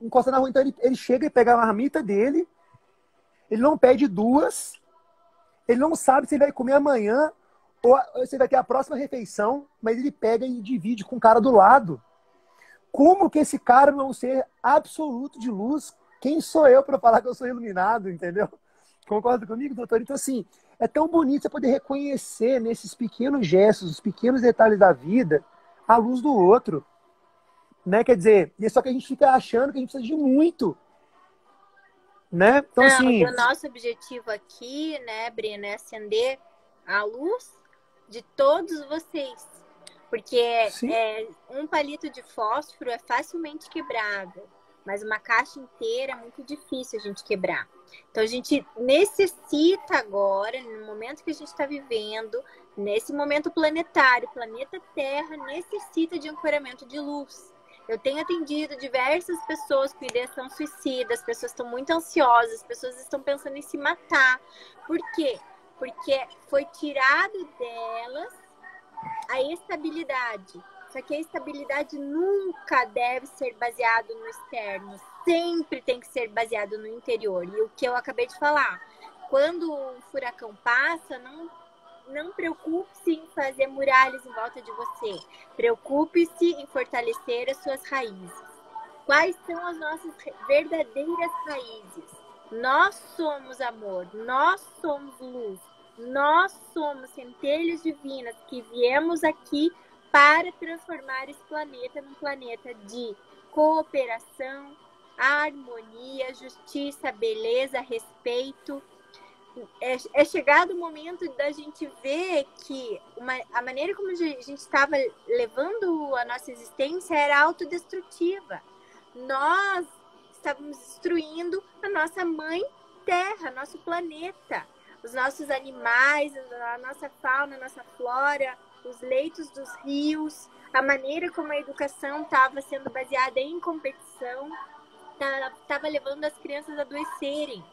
encostando na rua. Então ele chega e pega a marmita dele, ele não pede duas, ele não sabe se ele vai comer amanhã ou se vai ter a próxima refeição, mas ele pega e divide com o cara do lado. Como que esse cara não ser absoluto de luz? Quem sou eu para falar que eu sou iluminado, entendeu? Concorda comigo, doutor? Então, assim, é tão bonito você poder reconhecer nesses pequenos gestos, os pequenos detalhes da vida, a luz do outro. Né? Quer dizer, e é só que a gente fica achando que a gente precisa de muito. Né? Então, não, assim... E o nosso objetivo aqui, né, Breno, é acender a luz de todos vocês. Porque um palito de fósforo é facilmente quebrável, mas uma caixa inteira é muito difícil a gente quebrar. Então, a gente necessita agora, no momento que a gente está vivendo, nesse momento planetário, o planeta Terra necessita de ancoramento de luz. Eu tenho atendido diversas pessoas com ideação suicida, as pessoas estão muito ansiosas, as pessoas estão pensando em se matar. Por quê? Porque foi tirado delas a estabilidade. Só que a estabilidade nunca deve ser baseado no externo. Sempre tem que ser baseado no interior. E o que eu acabei de falar, quando o furacão passa, não preocupe-se em fazer muralhas em volta de você. Preocupe-se em fortalecer as suas raízes. Quais são as nossas verdadeiras raízes? Nós somos amor, nós somos luz. Nós somos centelhas divinas que viemos aqui para transformar esse planeta num planeta de cooperação, harmonia, justiça, beleza, respeito. É chegado o momento da gente ver que a maneira como a gente estava levando a nossa existência era autodestrutiva. Nós estávamos destruindo a nossa mãe Terra, nosso planeta, os nossos animais, a nossa fauna, a nossa flora, os leitos dos rios, a maneira como a educação estava sendo baseada em competição, estava levando as crianças a adoecerem.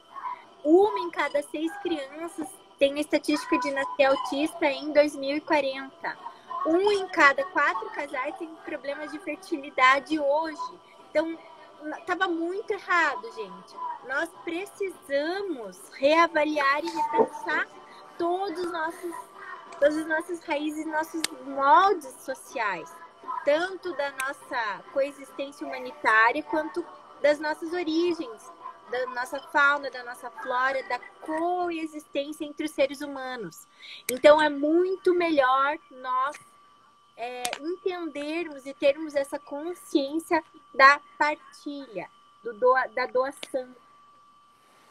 1 em cada 6 crianças tem a estatística de nascer autista em 2040. 1 em cada 4 casais tem problemas de fertilidade hoje. Então, estava muito errado, gente. Nós precisamos reavaliar e repensar todas as nossas raízes, nossos moldes sociais, tanto da nossa coexistência humanitária quanto das nossas origens, da nossa fauna, da nossa flora, da coexistência entre os seres humanos. Então, é muito melhor nós entendermos e termos essa consciência da partilha, da doação.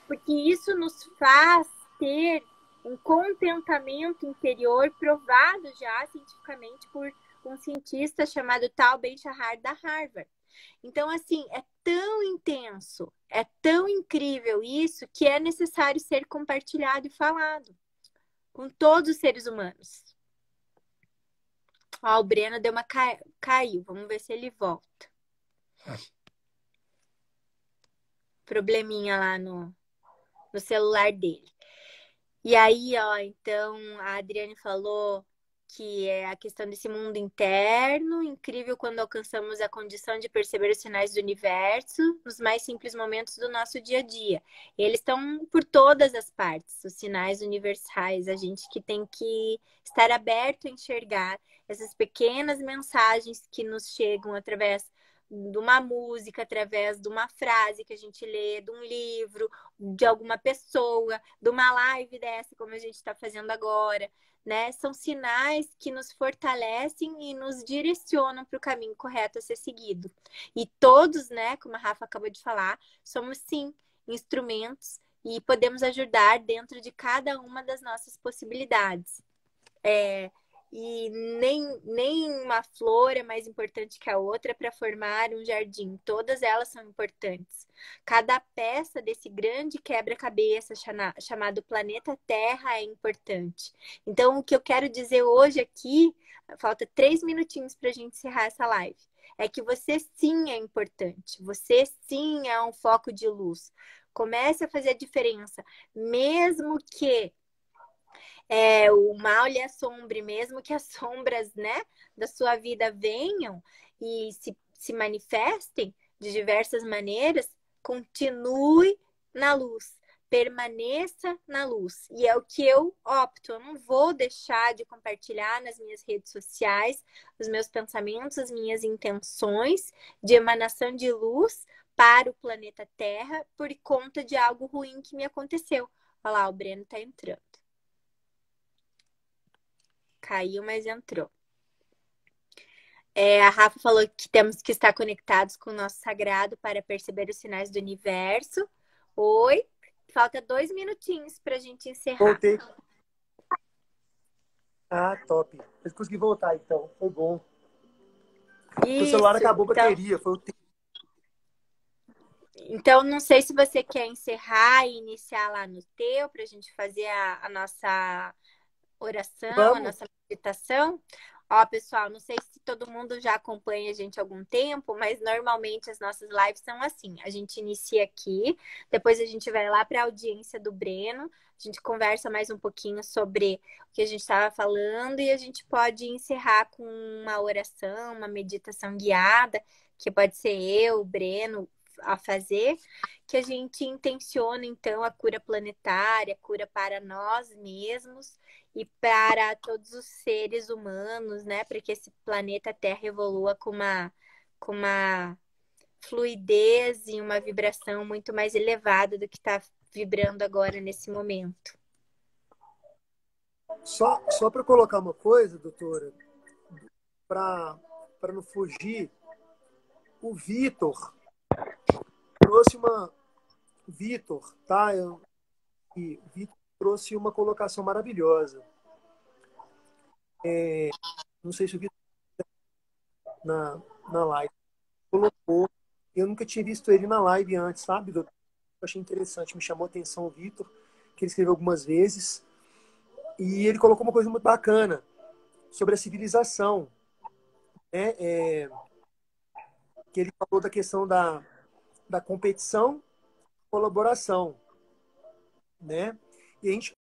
Porque isso nos faz ter um contentamento interior provado já cientificamente por um cientista chamado Tal Ben-Shahar da Harvard. Então, assim, é tão intenso, é tão incrível isso que é necessário ser compartilhado e falado com todos os seres humanos. Ó, o Breno deu uma caiu. Vamos ver se ele volta. Probleminha lá no celular dele. E aí, ó, então a Adriane falou que é a questão desse mundo interno, incrível quando alcançamos a condição de perceber os sinais do universo nos mais simples momentos do nosso dia a dia. Eles estão por todas as partes, os sinais universais, a gente que tem que estar aberto a enxergar essas pequenas mensagens que nos chegam através de uma música, através de uma frase que a gente lê, de um livro, de alguma pessoa, de uma live dessa, como a gente está fazendo agora, né? São sinais que nos fortalecem e nos direcionam para o caminho correto a ser seguido. E todos, né, como a Rafa acabou de falar, somos sim instrumentos e podemos ajudar dentro de cada uma das nossas possibilidades. E nem uma flor é mais importante que a outra para formar um jardim. Todas elas são importantes. Cada peça desse grande quebra-cabeça chamado planeta Terra é importante. Então, o que eu quero dizer hoje aqui, falta 3 minutinhos para a gente encerrar essa live, é que você sim é importante. Você sim é um foco de luz. Comece a fazer a diferença. Mesmo que o mal lhe assombre, mesmo que as sombras, né, da sua vida venham e se manifestem de diversas maneiras, continue na luz, permaneça na luz. E é o que eu opto, eu não vou deixar de compartilhar nas minhas redes sociais os meus pensamentos, as minhas intenções de emanação de luz para o planeta Terra por conta de algo ruim que me aconteceu. Olha lá, o Breno tá entrando. Caiu, mas entrou. A Rafa falou que temos que estar conectados com o nosso sagrado para perceber os sinais do universo. Oi, falta 2 minutinhos para a gente encerrar. Voltei. Ah, top. Eu consegui voltar, então. Foi bom. Isso, o celular acabou a bateria. Foi o tempo. Então, não sei se você quer encerrar e iniciar lá no teu, para a gente fazer a nossa oração, Vamos. a nossa meditação. Ó, pessoal, não sei se todo mundo já acompanha a gente há algum tempo, mas normalmente as nossas lives são assim. A gente inicia aqui, depois a gente vai lá para a audiência do Breno, a gente conversa mais um pouquinho sobre o que a gente estava falando e a gente pode encerrar com uma oração, uma meditação guiada, que pode ser eu, o Breno, a fazer, que a gente intenciona, então, a cura planetária, a cura para nós mesmos e para todos os seres humanos, né? Para que esse planeta Terra evolua com uma fluidez e uma vibração muito mais elevada do que está vibrando agora nesse momento. Só para colocar uma coisa, doutora, para não fugir, o Vitor trouxe uma. Vitor, tá? E o Vitor trouxe uma colocação maravilhosa. Não sei se o Vitor na, na live colocou. Eu nunca tinha visto ele na live antes, sabe, doutor? Eu achei interessante, me chamou a atenção o Vitor, que ele escreveu algumas vezes. E ele colocou uma coisa muito bacana sobre a civilização, né? Que ele falou da questão da competição, colaboração, né? E a gente